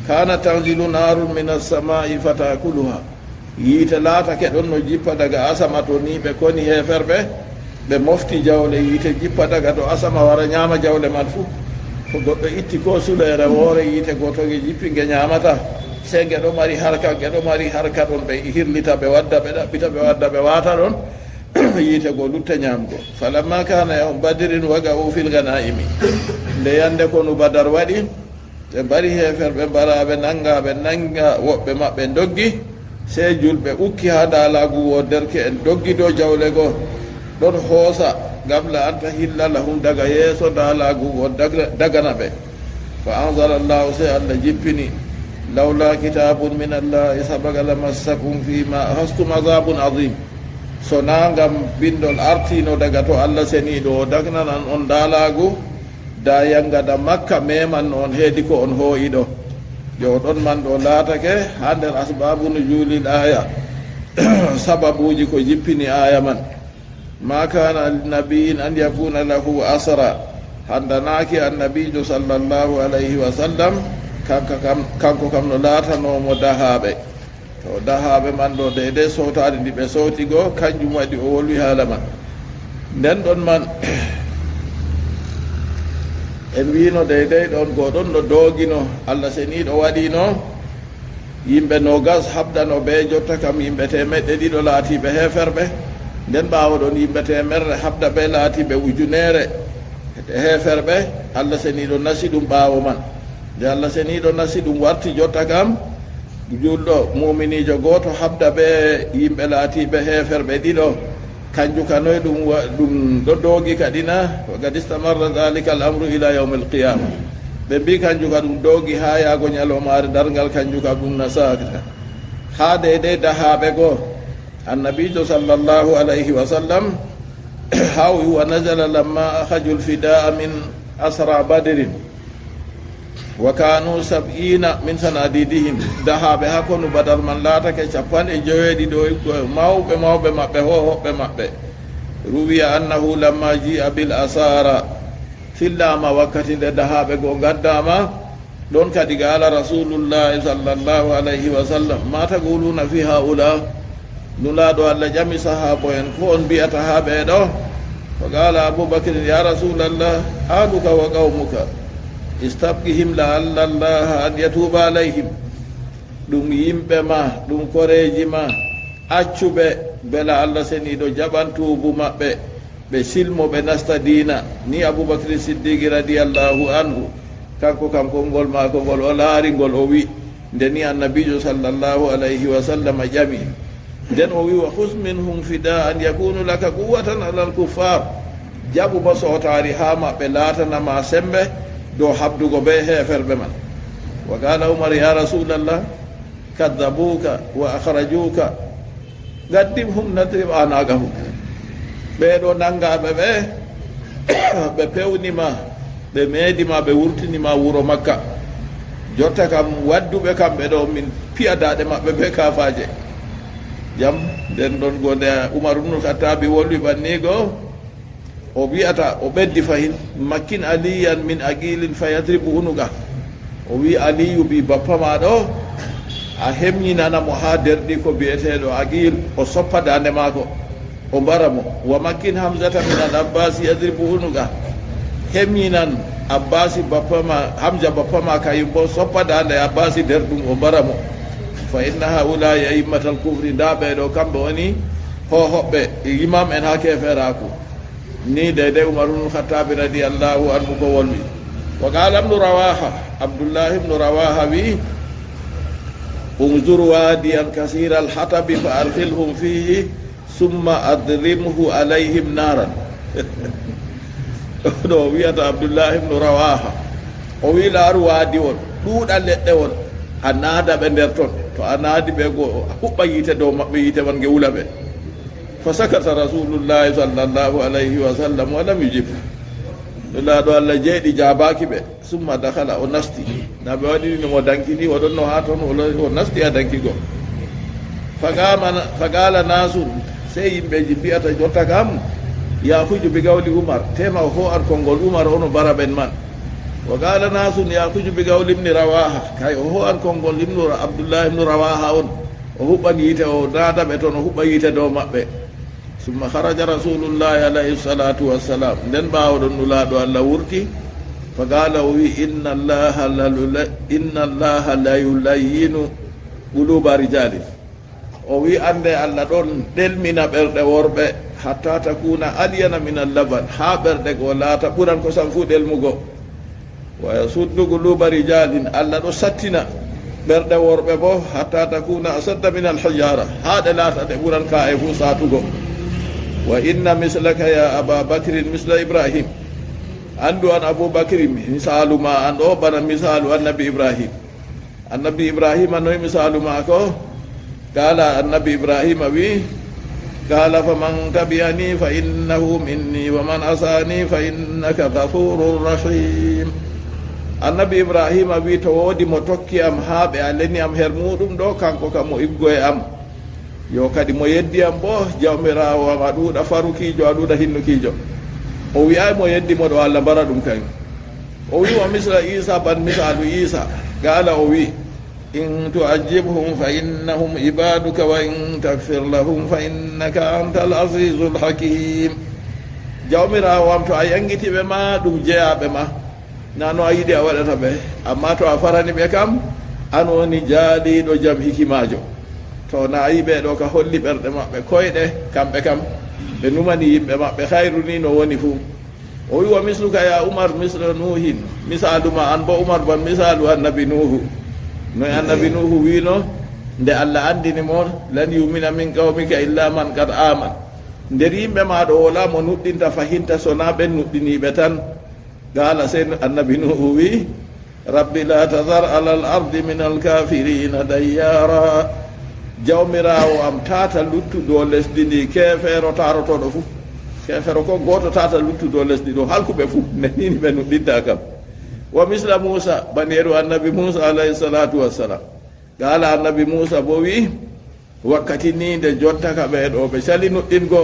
kana tanzilu narun min assamai fatakuluha, yiite laatake ɗon no jippa daga asama to ni ɓe koni heferɓe ɓe mofti jawle, yiite jippa daga to asama wara ñama jawle man fu. ko goɗɗo itti ko sulere woore yiite gotoge jippi nge ñamata, se nge ɗo mari harka ɗon ɓe hirlita ɓe wadda ɓe ɗaɓɓita ɓe wadda ɓe wata ɗon yiite go lutta ñamgo. falamma kana yawm badrin waga'u fil ganaimi, nde yande konu badar waɗi ɓe mbari heferɓe mbaraɓe nanga woɓɓe maɓɓe doggi, se julɓe ukki ha dalagu wo derke en doggi dow jawle goo ɗon hoosa gabla anta hilla lahum daga yeeso dalagu wo dagana ɓe. fa anzala llahu, se allah jippini lawla kitabun min allahi sabaga lamassakum fima ahastum azabun azim, sona ngam bindol artino daga to allah seniɗo o dagnanan on dalagu da yangada makka meman on heedi ko on hooyiɗo yo ɗon man ɗo laatake ha nder asbabu nujulil aya sababuji ko jippini aya man ma kana linnabiyin an yakuna lahu asra handanaki annabijo sallllahu alayhi wa sallam kanko kam no laatanomo dahaɓe to dahaɓe man ɗo deydey sowtade ndi ɓe sowti goo kanjum waɗi o wolwi haala man nden ɗon man en wino deydey ɗon goɗon no doogino allah seniɗo waɗino yimɓe nogas habdano ɓe jotta kam yimɓe temeɗɗe ɗiɗo laatiɓe heferɓe nden ɓawa ɗon yimɓe temerre habda ɓe laatiɓe ujunere heferɓe allah seniɗo nasi ɗum ɓaawo man nde allah seniɗo nasi ɗum warti jotta kam julɗo muminijo goto habda ɓe yimɓe laatiɓe heferɓe ɗiɗo kanju kanoye ɗum ɗo doogi kadina wa gad istamarra dhalika al amru ila yawm al qiyama ɓe mbi kanju ka ɗum doogi ha yaago ñalomare dargal kanju ka ɗum nasakta ha deydey dahaɓe goo annabijo sallllahu alayhi wa sallam hawi wa nazala lamma akhaju lfidaa min asra badrin wa kanu 70 min sanadidihim dahaɓe ha konu badar man laatake 50 mawɓe maɓɓe hohoɓɓe maɓɓe ruwiya annahu lamma jia bil asara fillama wakkati nde dahaɓe goo gaddama ɗon kadi ga ala rasulullahi sallllahu alayhi wa sallam ma taquluna fi haula nulaɗo allah ƴami sahabo en ko on mbiyata ha ɓeeɗo ko qala aboubacrin ya rasulallah aluka wa qawmuka istabqihim la alla llaha an yatuba alayhim ɗum yimɓe ma ɗum koreji ma accuɓe bela allah seniɗo jaɓantubu maɓɓe ɓe silmo ɓe nasta dina ni aboubacrin siddiqui radiallahu anhu kanko kam konngol mako ngol o laari ngol o wi nde ni annabijo sallllahu alayhi wa sallam ƴami nden o wi wa hus minhum fida an yakunu laka quwatan ala lkuffar jaɓu ba sotari ha maɓɓe laatanama sembe dow habdugo be heferɓe man wa qala umar ya rasulallah kadabuka wa akhrajuka gaddimhum nadrib anagahum ɓeɗo nangaɓe ɓe ɓe pewnima ɓe meedima ɓe wurtinima wuro makka jotta kam wadduɓe kamɓe ɗo min piyadaɗe maɓɓe be kafaje jam nden ɗon gonde umar ibnul khattabi wolwi ɓannigo o wiyata o ɓeddi fayin makkin aliyan min aqilin fayadribu unuga o wi aliyu bi bappa ma ɗo a hemñinanamo ha derɗi ko biyeteɗo aqil o soppa dande maako o mbara mo wa makkin hamsata min al abbasi yadribu unuga hemñinan abbasi bappa ma hamja bappa ma kayum bo soppa dande abbasi der ɗum o mbara mo fa inna haulai aimmatal kufri nda ɓeɗo kamɓe woni hohoɓɓe imam en ha keferaku ni deydey umar ibnul khattabi radiallahu anhu ko wolwi wa qala ibnu rawaha abdoullahi ibnu rawaha wi unzur wadiyan kasira alhatabi fa arkhilhum fihi summa adrimhu alayhim naran ɗo wiyata abdoullahi ibnu rawaha o wi laaru waadi on ɗuuɗa leɗɗe on a naada ɓe nder ton to a naadi ɓe goo a huɓɓa yiite dow maɓɓe yiite man nge wula ɓe fa sakata rasulullahi sallllahu alayhi wa sallam walam yujib laaɗo allah jeeɗi jabaki ɓe summa dakala o nasti na ɓe waɗinimo dankini oɗon no ha toon o nasti a dankigo fagala nasun sey yimɓeji mbiyata jotta kam yahuju bi gawli umar tema ho ar konngol umar ono bara ɓen man wa qala nasun yahuju bi gawli ibni rawaha kay o ho an konngol ibnu abdoullahi ibnu rawaha on o huɓɓan yiite o naada ɓe toon o huɓɓa yiite dow maɓɓe summa haraja rasulullahi alayhi salatu wassalam nden ɓawoɗon nulaɗo allah wurti fa qala o wi inna allaha la yulayyinu quluba rijali o wi ande allah ɗon ɗelmina ɓerɗe worɓe hatta takuna alyana min allaban ha ɓerɗe go laata ɓuran ko sam fu ɗelmugo wa yasuddu quluba rijalin allah ɗo sattina ɓerɗe worɓe bo hatta takuna asadda min alhijara ha ɗe laata ɗe ɓuran ka e fu satugo wa inna mislaka ya aba bakrin misla ibrahim andu an aboubacry misalu ma an ɗo bana misalu annabi ibrahima noyi misalu ma ko qala annabi ibrahima wi قال فمن تبعني فإنه مني ومن عصاني فإنك غفور رحيم annabi ibrahima wi to woodi mo tokki am haa ɓe aleni am her muɗum ɗo kanko kam mo iggo e am yo kadi mo yeddi am bo jawmirawo am a ɗuuɗa farukiijo a ɗuuɗa hinnukiijo o wiyay mo yeddimo ɗo allah mbara ɗum kañ o wi o misla isa ban misalu isa gaala o wi in tu'ajibhum fa innahum ibaduka wa in takfir lahum fa innaka anta al azizu l hakim jawmirawo am to a yangitiɓe ma ɗum jeyaɓe ma nano a yiɗi a waɗata ɓe amma to a farani ɓe kam an woni jaaɗiɗo jam hikimajo to na yi ɓeɗo ka holli ɓerɗe maɓɓe koyɗe kamɓe kam ɓe numani yimɓe maɓɓe hayru ni no woni fuu o wi wa misluka ya umar misle nuhin misalu ma an bo umar ban misalu annabi nuhu noy annabi nuhu wino nde allah andini mo lan yumina min qawmika illa man qad aman nder yimɓe maɗo wola mo nuɗɗinta fahinta sona ɓen nuɗɗiniɓe tan قال سين النبي نوح وي ربي لا تذر على الأرض من الكافرين ديارا jawmirawo am tata luttuɗo lesdi ndi kefeero tarotoɗo fuu kefeero ko goto tata luttuɗo lesdi ɗo halkuɓe fuu nenini ɓe nuɗɗinta kam wa misla moussa baneru annabi moussa alayhi salatu wassalam gala annabi moussa bo wi wakkati ni nde jottaka ɓeɗo ɓe cali nuɗɗingo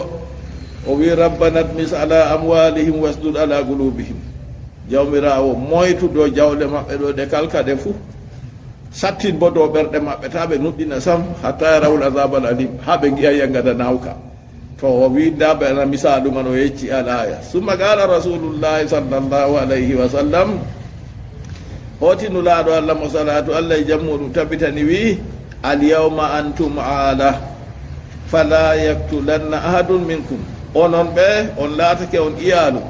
o wi rabbana tmis ala amwalihim wasdud ala qulubihim jawmirawo moytuɗo jawle maɓɓe ɗo ɗe kalkaɗe fuu sattin bo dow ɓerɗe maɓɓe ta ɓe nuɗɗina sam hatta yarawul azabal alim ha ɓe giya yangada nawka to o windaɓe ana misalu man o yecci alaya summa qala rasulullahi sallllahu alayhi wa sallam hotinulaɗo allah mo salatu allah e jammuɗum tabitani wi alyawma antum ala fala yaktulanna ahadun minkum onon ɓe on laatake on iyalu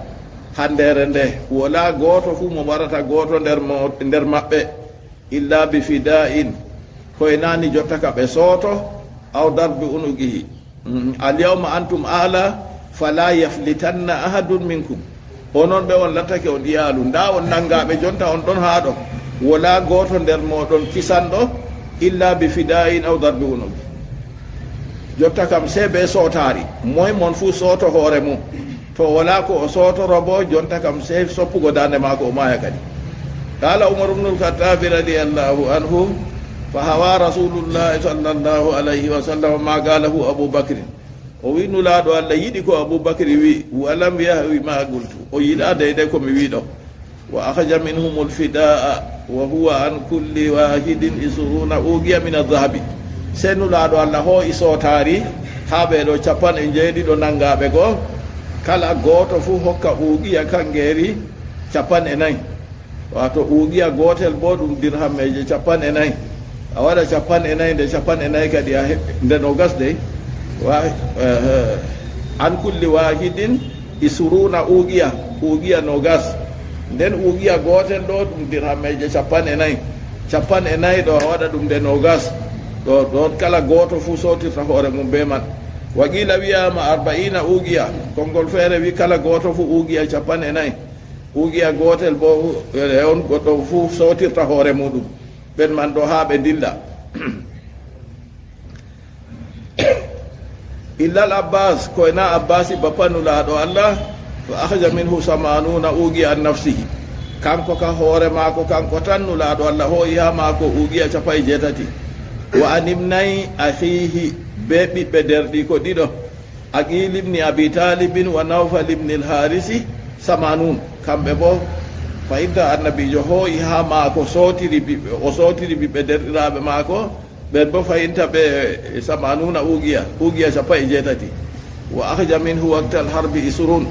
handere nde wala goto fuu mo warata goto nder maɓɓe illa bi fida'in koye nani jottaka ɓe sooto aw darbi unuqihi alyawma antum ala fala yaflitanna ahadun minkum onon ɓe on lattake on iyalu nda on nangaɓe jonta on ɗon haa ɗo wala goto nder moɗon kisanɗo illa bi fida'in aw darbi unuqi jotta kam se ɓe sootari moye mon fuu sooto hoore mum to wala ko o sootoro bo jonta kam se soppugo dande mako o maya kadi qala umar ibnul khattabi radiallahu anhu fa hawa rasulullahi sallllahu alayhi wa sallam ma galahu aboubacrin o wi nulaɗo allah yiɗi ko aboubacry wi walam yahwi ma gultu o yiɗa deyde komi wiɗo wa akhraja minhum lfidaa wa huwa an kulli wahidin isruna ugiya min aldahabi se nulaɗo allah ho i sootari ha ɓeɗo 90 nangaɓe goo kala goto fuu hokka ugiya kangeeri 40 wato ugiya gotel bo ɗum dirhammeje 40 a waɗa 40 nde 40 kadi a nde no gasde an kulli wahidin isuruna ugiya no gas nden ugiya gotel ɗo ɗum dirhammeje 40 ɗo a waɗa ɗum nde no gas ɗo ɗon kala goto fuu sotirta hoore mum be man waqila wiyama 40 ugiya konngol feere wi kala goto fuu ugiya 40 ugiya gotel bo on goɗɗo fuu sotirta hoore muɗum ɓen man ɗo haa ɓe dilla illa al abbas koyna abbasi bappanulaɗo allah fa akhraja minhu samanuna ugiya an nafsihi kanko ka hoore maako kanko tan nulaɗo allah hooyi ha maako ugiya 80 wa animnayi akhihi be ɓiɓɓe derɗi ko ɗiɗo aqil ibni abi talibin wa nawfal ibni lharisi samanun kamɓe bo fayinta annabijo hooyi ha maako sotiri ɓiɓɓe derɗiraɓe maako ɓen bo fayinta ɓe samanuna ugiya 80 wa akhja minhu waqtal harbi isrun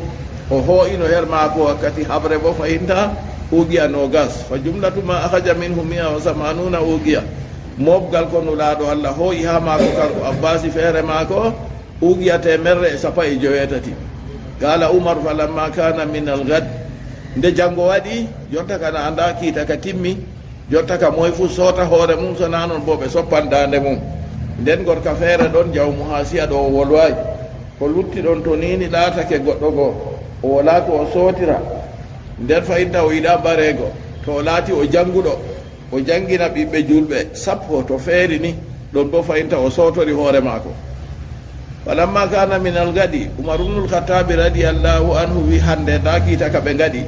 o hooyino her maako wakkati habre bo fayinta ugiya nogas fa jumlatu ma akhja minhu 180 ugiya mobgal ko nulaɗo allah hooyi ha maako kanko abbasi feere maako ugiya 150 qala umar falamma kana min algad nde janngo waɗi jotta kana anda kiita ka timmi jotta ka moye fuu soota hoore mum so na noon bo ɓe soppan dande mum nden gorka feere ɗon jawmu ha siya ɗo o wolwayi ko lutti ɗon to nini ɗaatake goɗɗo goo o wala ko o sootira nden fayinta o yiɗa mbareego to o laati o jannguɗo o jangina ɓiɓɓe julɓe sappo to feeri ni ɗon bo fayinta o sootori hoore maako falamma kana min al-gadi Umar ibn al-Khattab radiyallahu anhu wi hande dakita ka be gadi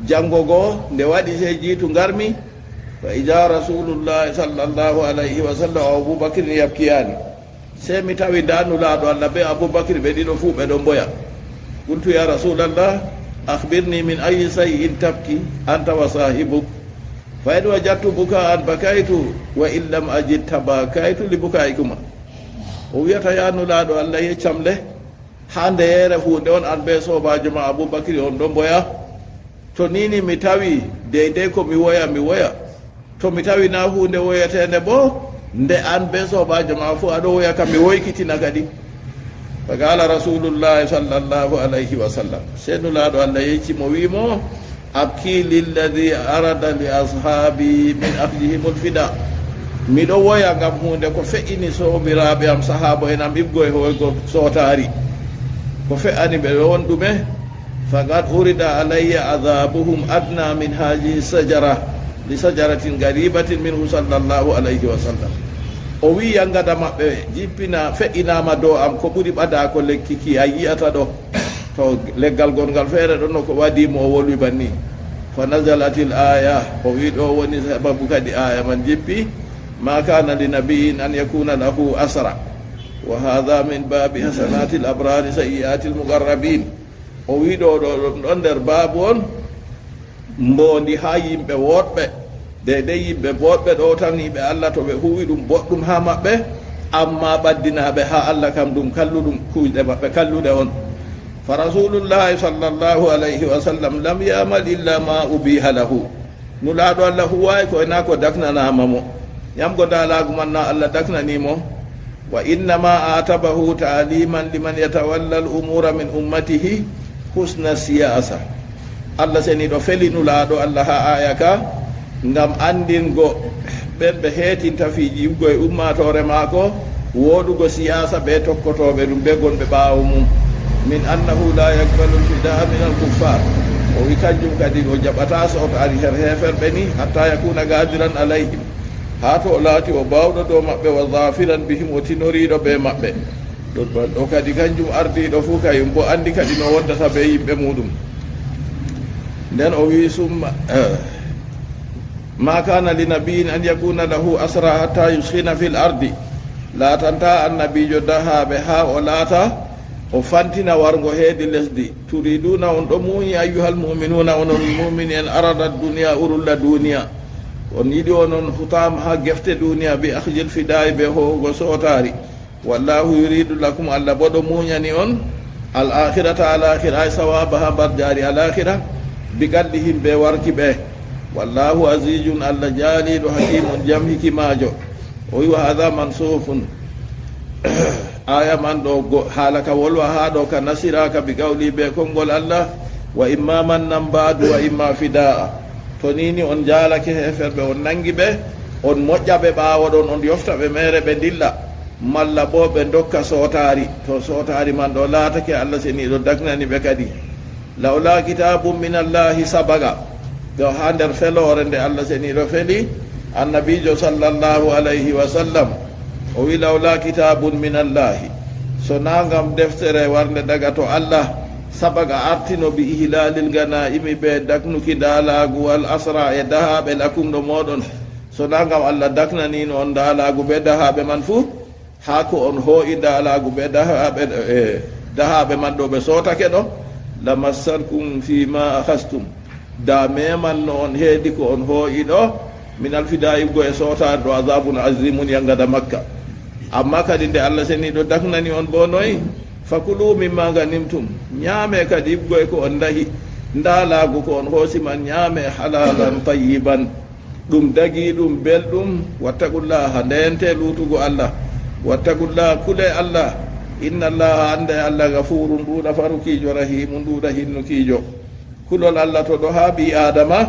jangogo nde wadi sey jitu garmi fa ija rasulullah sallallahu alaihi wasallam Abu Bakr yabkiyani sey mi tawi danu laado Allah be Abu Bakr be dido fu be do boya kuntu ya rasulullah akhbirni min ayyi shay'in tabki anta wa sahibuk fa in wajadtu bukaan bakaitu wa in lam ajid tabakaitu li bukaikuma o wiyata yanu laado Allah ye camle hande yere hunde on an be sobajo ma Abu Bakr on do boya to nini mi tawi deydey ko mi woya to mi tawi na hunde woyatende bo nde an be sobajo ma fu aɗo woya kam mi woykitina kadi faqala rasulullahi sallallahu alayhi wa sallam senulaɗo Allah yecci mo wimo abki lilladi arada li ashabi min ahdihim lfida miɗo woya gam hunde ko fe'ini sobiraɓe am sahaba en am ibgoye hoygo sotari ko fe'ani ɓe won ɗume faqad urida alayya adabuhum adna min hajihi sajara li sajaratin garibatin minhu sallallahu alayhi wa sallam o wi yangada maɓɓe jippina fe'inama dow am ko ɓuri ɓada ko lekkiki a yiyata ɗo to leggal gongal feere ɗon no ko waɗimo o wolwi banni fa nazalatil aya o wi ɗo woni sababu kadi aya man jippi ma kana li nabiyin an yakuna lahu asra wa hadha min babi hasanatil abrari sayyiatil muqarrabin o wi ɗo ɗon nder babu on mbondi ha yimɓe woɗɓe de yimɓe boɗɓe ɗo tan yimɓe Allah to ɓe huwi ɗum boɗɗum ha maɓɓe amma ɓaddinaɓe ha Allah kam ɗum kalluɗum kuyɗe maɓɓe kalluɗe on fa rasulullahi sallallahu alayhi wa sallam lam yamal illa ma ubiha lahu nulaɗo Allah huwayi ko ena ko daknanama mo yamgo dalagu man na Allah daknanimo wa innama atabahu ta'liman liman yatawalla al umura min ummatihi husna siyasa Allah seni ɗo feli nulaɗo Allah ha aya ka ngam andingo ɓen ɓe heetinta fiiji yuggo e ummatore maako woɗugo siyasa ɓe tokkotoɓe ɗum ɓe gonɓe ɓaawo mum min annahu la yakbalu lfidaa min alkuffar o wi kanjum kadi o jaɓata so to ari her heferɓe ni hatta yakuna gadiran alayhim ha to o laati o bawɗo dow maɓɓe wa zafiran bihim o tinoriɗo ɓe maɓɓe ɗo kadi kanjum ardiɗo fuu kayum bo andi kadi no woddata ɓe yimɓe muɗum nden o wi summa ma kana li nabiyin an yakuna lahu asra hatta yuskina fil ardi latanta annabijo dahaɓe ha o laata o fantina wargo heedi lesdi turiduna on ɗo muñi ayyuhal muminuna onon mumini en arada duniya urulla duniya on yiɗi onon hutama ha gefte duniya bi akhjil fidayi ɓe hohugo sotari wallahu yuridu lakum Allah boɗo muñani on al akhirata al akhira ay sawaba ha mbar jari al akhira bi galli himɓe warki ɓe wallahu azizun Allah jaaliɗo hakimun jam hikimajo o wi wa hadha mansufun aya man ɗo haala ka wolwa ha ɗo ka nasiraka bi qawli ɓe konngol Allah wa imma mannan ba'du wa imma fidaa to nini on jaalake heferɓe on nangi ɓe on moƴƴa ɓe ɓaawo ɗon on yofta ɓe mere ɓe dilla malla bo ɓe dokka sotari to sotari man ɗo laatake Allah seniɗo dagnani ɓe kadi lawla kitabum min Allahi sabaga ɗo ha nder felore nde Allah seniɗo feli annabijo sallallahu alayhi wa sallam o wi lawla kitabun min Allahi so nagam deftere warnde daga to Allah sabaga artino bi ihlalil ganaimi ɓe daknuki dalagu wal asra e dahaɓe lakumɗo moɗon so nagam Allah daknanino on dalagu ɓe dahaɓe man fuu ha ko on hoo'i dalagu ɓe dahaɓe man ɗo ɓe sotake ɗo lamassarkum fima akhastum da memanno on heedi ko on hoo'i ɗo min alfidayibgo e sotade ɗo azabun azimun yangada makka amma kadi nde Allah seniɗo daknani on bo noyi fakulu mimma ganimtum ñaame kadi ibgoy ko on dahi ndaalagu ko on hoosiman ñaame halalan tayyiban ɗum dagi ɗum belɗum wattaqullaha ndeyente luutugo Allah wattaqullaha kule Allah inna allaha ande Allah gafurun nduuɗa farukiijo rahimu nduuɗa hinnukiijo kulol Allah to ɗo ha ɓi adama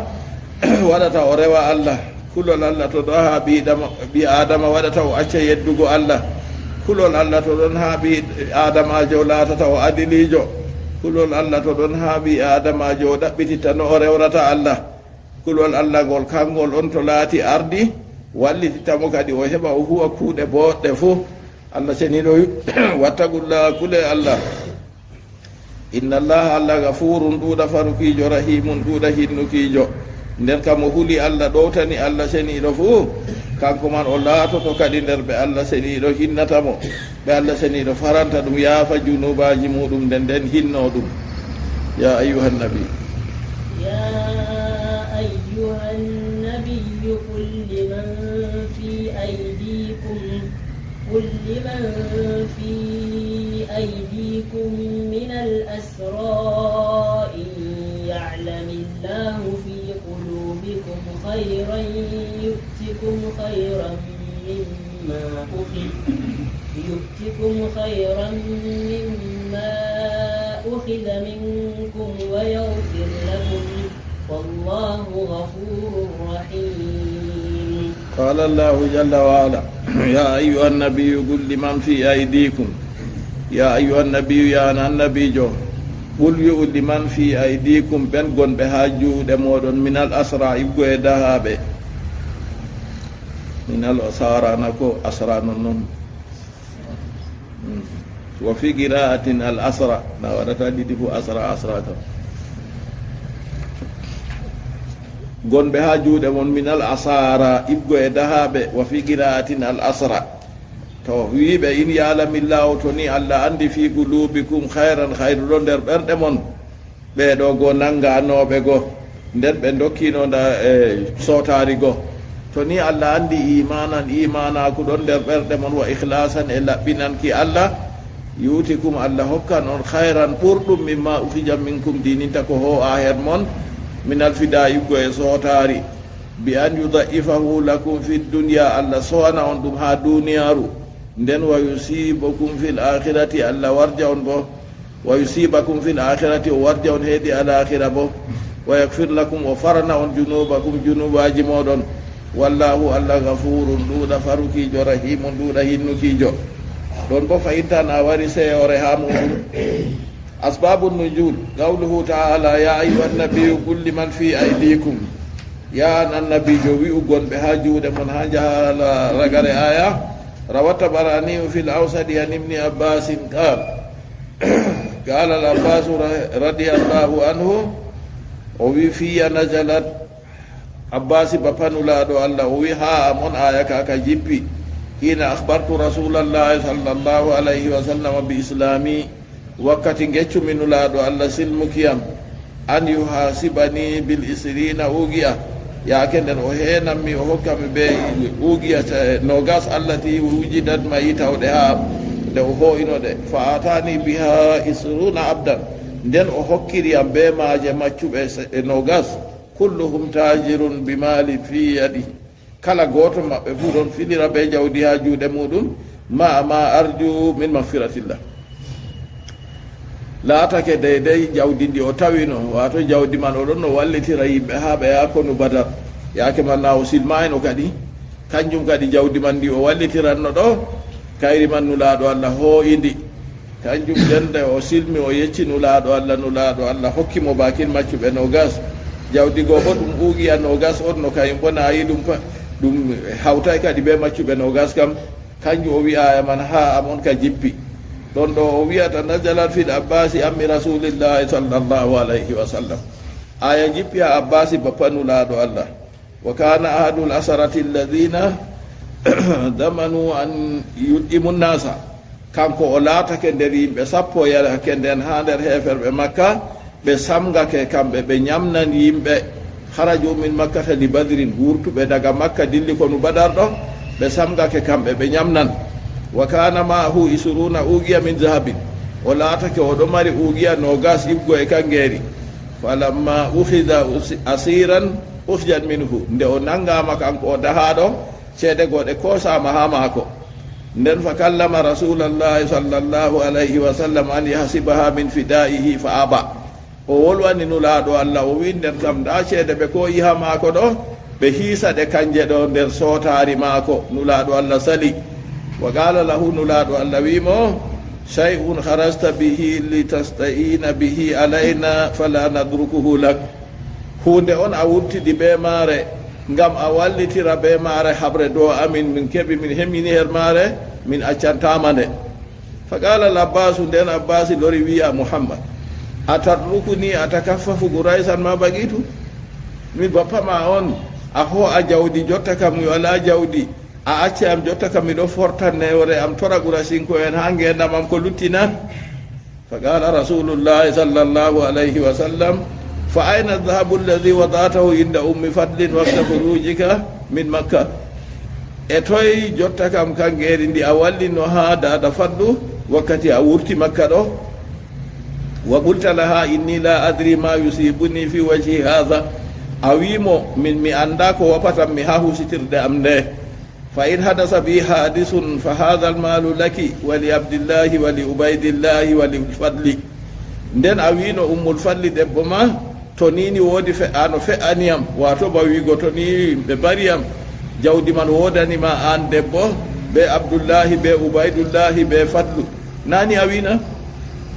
waɗata o rewa Allah kulol Allah to ɗo ha ɓi adama waɗata o acca yeddugo Allah kulol Allah to ɗon ha ɓi adamajo laatata o adilijo kulol Allah to ɗon ha ɓi adamajo o ɗaɓɓititta no o rewrata Allah kulol Allah ngol kangol on to laati ardi wallititamo kadi o heɓa o huwa kuuɗe boɗɗe fo Allah seniɗo wattaqullaha kule Allah inna allaha Allah gafurun ɗuuɗa farukijo rahimun ɗuuɗa hinnukijo nden kam o huli Allah ɗowtani Allah seniɗo fuu kanko man o laatoto kadi nder ɓe Allah seniɗo hinnatamo ɓe Allah seniɗo faranta ɗum yaafa junubaji muɗum nden hinno ɗum ya ayyuhan nabi أيها النبي قل لمن في أيديكم من الأسرى إن يعلم الله في قلوبكم خيرا يؤتكم خيرا مما أخذ منكم ويغفر لكم والله غفور رحيم. قال الله جل وعلا يا أيها النبي قل لمن في أيديكم يا أيها النبي يا النبي جو قل يقول لمن في أيديكم بن قن بهاجو دمودن من الأسرى إبقوا دهابه من الأسرى نكو أسرى ننم وفي قراءة الأسرى نورت ديفو أسرى gon ɓe ha juuɗe mon minal asara ibgo e dahaɓe wa fi qira'atin al asra to wiiɓe in yalamillahu to ni Allah andi fi qulubikum hayran hayru ɗo nder ɓerɗe mon ɓeɗo go nannganoɓe go nden ɓe dokkino nda e sotari go to ni Allah andi imanaku ɗon nder ɓerɗe mon wa ikhlasan e laɓɓinanki Allah yutikum Allah hokkan on hayran ɓurɗum mimma ukhija minkum dininta ko ho a her mon min alfida yuggo e sotari bi an yudaifahu lakum fi dunya Allah sowana on ɗum ha duniyaru nden wa yusibakum fil akhirati Allah warja on bo wa yusibakum fil akhirati o warja on heedi al akhira bo wa yaghfir lakum o farana on junubakum junubaji moɗon wallahu Allah gafurun ɗuuɗa farukijo rahimun ɗuuɗa hinnukijo ɗon bo fayintan a wari seyore ha muɗum أسباب النزول قوله تعالى يا أيها النبي قل لمن في أيديكم يا النبي جوي قل بها جود من هاجها رجل آية روى الطبراني في الأوسط عن ابن عباس قال العباس رضي الله عنه وفي نزلت عباس بفنولاد الله وها من آية كجبي حين أخبرت رسول الله صلى الله عليه وسلم بإسلامي wakkati geccu min nulaaɗo Allah silmukiyam an yuhasibani bil isrina ugiya yaake nden o heenanmi o hokkami be ugiya nogas allati wujidat ma yitawɗe ha nde o hoynoɗe fa atani biha isruna abdan nden o hokkiriyam be maaje maccuɓe nogas kulluhum tajirun bi mali fi yadi kala goto maɓɓe fuu ɗon filira be jawdi ha juuɗe muɗum ma arju min magfiratillah laatake deydey jawdi ndi o tawino wato jawdi man oɗon no wallitira yimɓe ha ɓe yakonu badar yaake man na o silmayno kadi kanjum kadi jawdi man ndi o wallitiranno ɗo kayri man nulaaɗo Allah hooyindi kanjum dende o silmi o yecci nulaaɗo Allah hokkimo bakin maccuɓe nogas jawdi goo bo ɗum ɓuugiya nogas on no kañum bo nayi ɗum hawtay kadi be maccuɓe nogas kam kanjum o wi'aya man ha amon ka jippi ɗon ɗo o wiyata nazalat fil abbasi ammi rasulillahi sallallahu alayhi wa sallam aya jippi ha abbasi bappanulaaɗo Allah wa kana ahadul asarati alladina damanu an yuɗɗimu nasa kanko o laatake nder yimɓe sappo yarake nden ha nder heferɓe makka ɓe samgake kamɓe ɓe ñamnan yimɓe haraju min makkata li badrin wurtuɓe daga makka dilli konu badar ɗo ɓe samgake kamɓe ɓe ñamnan wa kana maahu isruna ugiya min zahabin o laatake oɗo mari ugiya nogas ibgo e kangeeri falamma ukhida asiran ukhjan minhu nde o nangama kanko o dahaɗo ceede goɗe kosama ha maako nden fa kallama rasulallahi sallallahu alayhi wa sallam an yahsibaha min fidaihi fa aba o wolwani nulaaɗo Allah o wi nden kam da ceede ɓe ko yiha maako ɗo ɓe hiisa ɗe kanje ɗo nder sootaari maako nulaaɗo Allah sali wa qala lahu nulaaɗo Allah wimo shay'un kharasta bihi litasta'ina bihi alayna fala nadrukuhu lak hunde on a wurtidi be maare ngam a wallitira be maare habre do amin min keɓi min hemmini her maare min accantama nde fa qala labbasu nden abbasi lori wiya muhammad atarrukuni atakaffafu gouraysan ma baqitu min bappama on a ho a jawdi jotta kam mi wala jawdi a acci am jotta kam miɗo fortannewre am tora gourasinko en ha ngendam am ko luttinan fa qala rasulullahi sallllahu alayhi wa sallam fa ayna dhahabu alladi wadatahu inda ummi fadlin wakta khurujika min makka e toye jotta kam kangeeri ndi a wallino ha dada faddu wakkati a wurti makka ɗo wa qulta laha inni la adri ma yusibuni fi wajhi hadha a wimo min mi anda ko wapatam mi ha husitirde am nde fa in hadasa bi hadisun fa hadha almalu laki wa li abdillahi wa li ubaydillahi wa li fadli nden a wino ummul fadli debbo ma to nini woodi fe'ano fe'aniyam wato ba wigo to ni ɓe bariyam jawdi man wodanima an debbo be abdullahi be ubaydullahi be fadlu nani a wina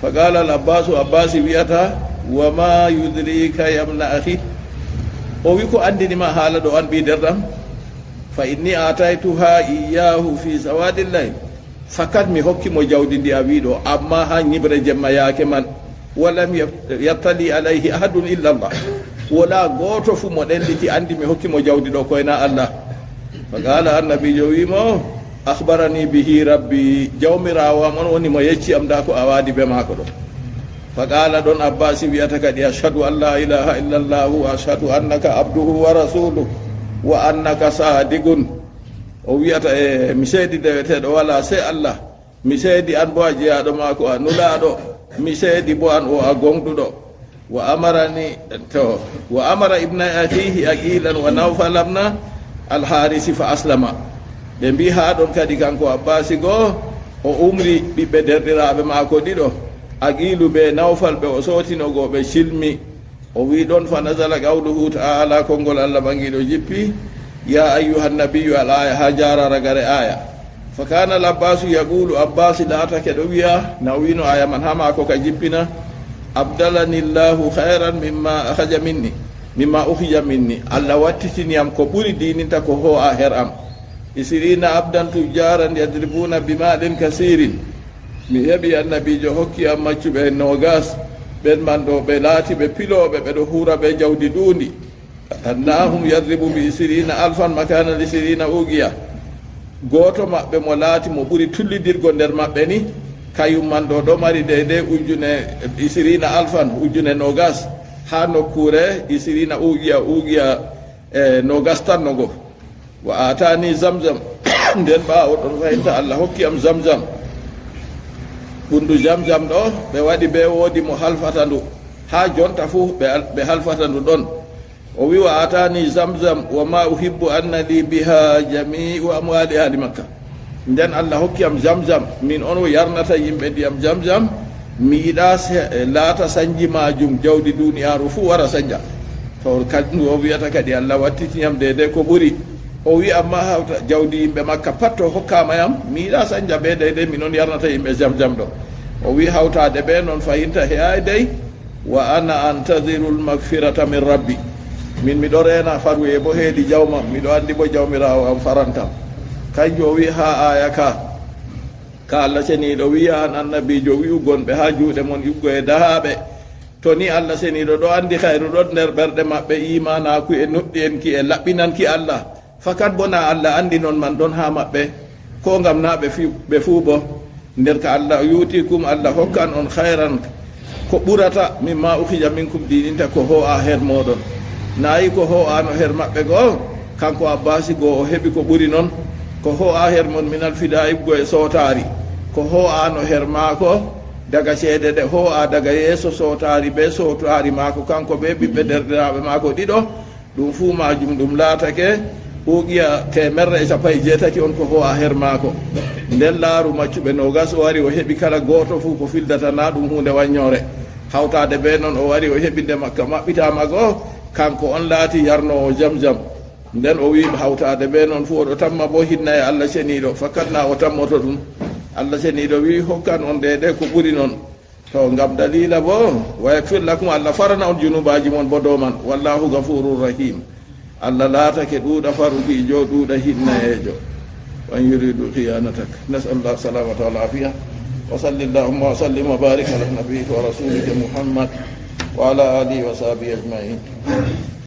fa qala al abbasu abbasi wiyata wa ma yudrika yamna akhi o wi ko andinima haala ɗo an ɓi derɗam fa inni ataytuha iyahu fi sawadillahi fakat mi hokkimo jawdi ndi a wiɗo amma ha ñibre jemma yaake man walam yattali alayhi ahadun illa allah wala goto fu mo ɗenɗiti andi mi hokkimo jawdi ɗo koyna allah fa qala annabijo wimo akhbarani bihi rabbi jawmirawo am on woni mo yecci am da ko a waadi be maako ɗo fa qala ɗon abbasi wiyata kadi ashhadu an la ilaha illa llahu wa ashhadu annaka abduhu wa rasuluh wa annaka sadigun o wiyata e mi seedi deweteɗo wala se allah mi seedi an bo a jeyaɗo maako a nulaɗo mi seedi bo an o a gonɗuɗo wa amara ibna akhihi aqilan wa nawfalamna alharisi fa aslama ɓe mbi ha ɗon kadi kanko abbasi goo o umri ɓiɓɓe derɗiraɓe maako ɗiɗo aqilu ɓe nawfal ɓe o sotinogo ɓe silmi o wi ɗon fa nasala qawluhu taala konngol allah ɓangiɗo jippi ya ayuha nabiyu al aya ha jararagare aya fa kana al abbasu yaqulu abbasi laatake ɗo wiya na wino aya man ha maako ka jippina abdalani llahu hayran mimma ahaja minni mimma uhija minni allah wattitiniyam ko ɓuri dininta ko ho a her am isirina abdan tujaran yadribuna bimalin kasirin mi heɓi annabijo hokki am maccuɓe nogas ɓen man ɗo ɓe laati ɓe piloɓe ɓeɗo hura ɓe jawdi ɗuundi annahum yadribu bi isirina alfan makana li sirina ugiya goto maɓɓe mo laati mo ɓuri tullidirgo nder maɓɓe ni kayum man ɗo ɗo mari deyde ujune isirina alfan ujune nogas ha nokkure isirina ugiya e nogas tannogo wa atani zamzam nden ɓawo ɗon fayinta allah hokki am zamzam ɓundu zamzam ɗo ɓe waɗi ɓe woodi mo halfata ndu ha jonta fuu ɓe halfata ndu ɗon o wi wa atani zamzam wa ma uhibbu anna li biha jamiu amwali ahli makka nden allah hokki am zamzam min on o yarnata yimɓe ndiyam zamzam mi yiɗa laata sañji majum jawdi duniyaru fuu wara sañja to kandu o wiyata kadi allah wattitiniyam dede ko ɓuri o wi amma hawta jawdi yimɓe makka pat to hokkama yam mi yiɗa sañja ɓe deyde min on yarnata yimɓe zamzam ɗo o wi hawtade ɓe noon fayinta heyay dey wa ana antadiru lmagfirata min rabbi min miɗo rena faruye bo heedi jawma miɗo andi bo jawmirawo am farantam kanjo o wi ha aya ka allah seniɗo wiya an annabijo wi'u gonɓe ha juuɗe mon yuggo e dahaɓe to ni allah seniɗo ɗo andi hayru ɗon nder ɓerɗe maɓɓe imanaku e nuɗɗi en ki e laɓɓinanki allah fakat bona allah andi noon man ɗon ha maɓɓe ko gam naɓe ɓe fuu bo nder ka allah yutikum allah hokkan on hayran ko ɓurata mimma uhija minkum dininta ko ho a her moɗon nayi ko ho ano her maɓɓe goo kanko abbasi goo o heeɓi ko ɓuri noon ko ho a her mon minal fida ibgo e sotari ko ho ano her maako daga ceede ɗe ho a daga yeeso sotari ɓe sotari maako kanko ɓe ɓiɓɓe derɗiraɓe maako ɗiɗo ɗum fuu majum ɗum laatake uqiya temerre e sappo e jeetati on ko ho a her maako nden laaru maccuɓe nogas o wari o heɓi kala goto fuu ko fildata na ɗum hunde waññore hawtade ɓe noon o wari o heɓi nde makka maɓɓitama goo kanko on laati yarnowo jamjam nden o wi hawtade ɓe noon fuu oɗo tamma bo hinna e allah ceniɗo fakatna o tammoto ɗum allah ceniɗo wi hokkan on ɗeɗe ko ɓuri noon to ngam dalila bo wa yakfir lakum allah farana on junubaji mon bo dow man wallahu gafurur rahim Allah laatake ɗuuɗa farukijo ɗuuɗa hinnayejo wan yuridu khiyanatak nasallah salamata wal afiya wa salli llahumma wa sallim wa barik ala nabiyika wa rasulika Muhammad wa ala alihi wa sahbihi ajmain.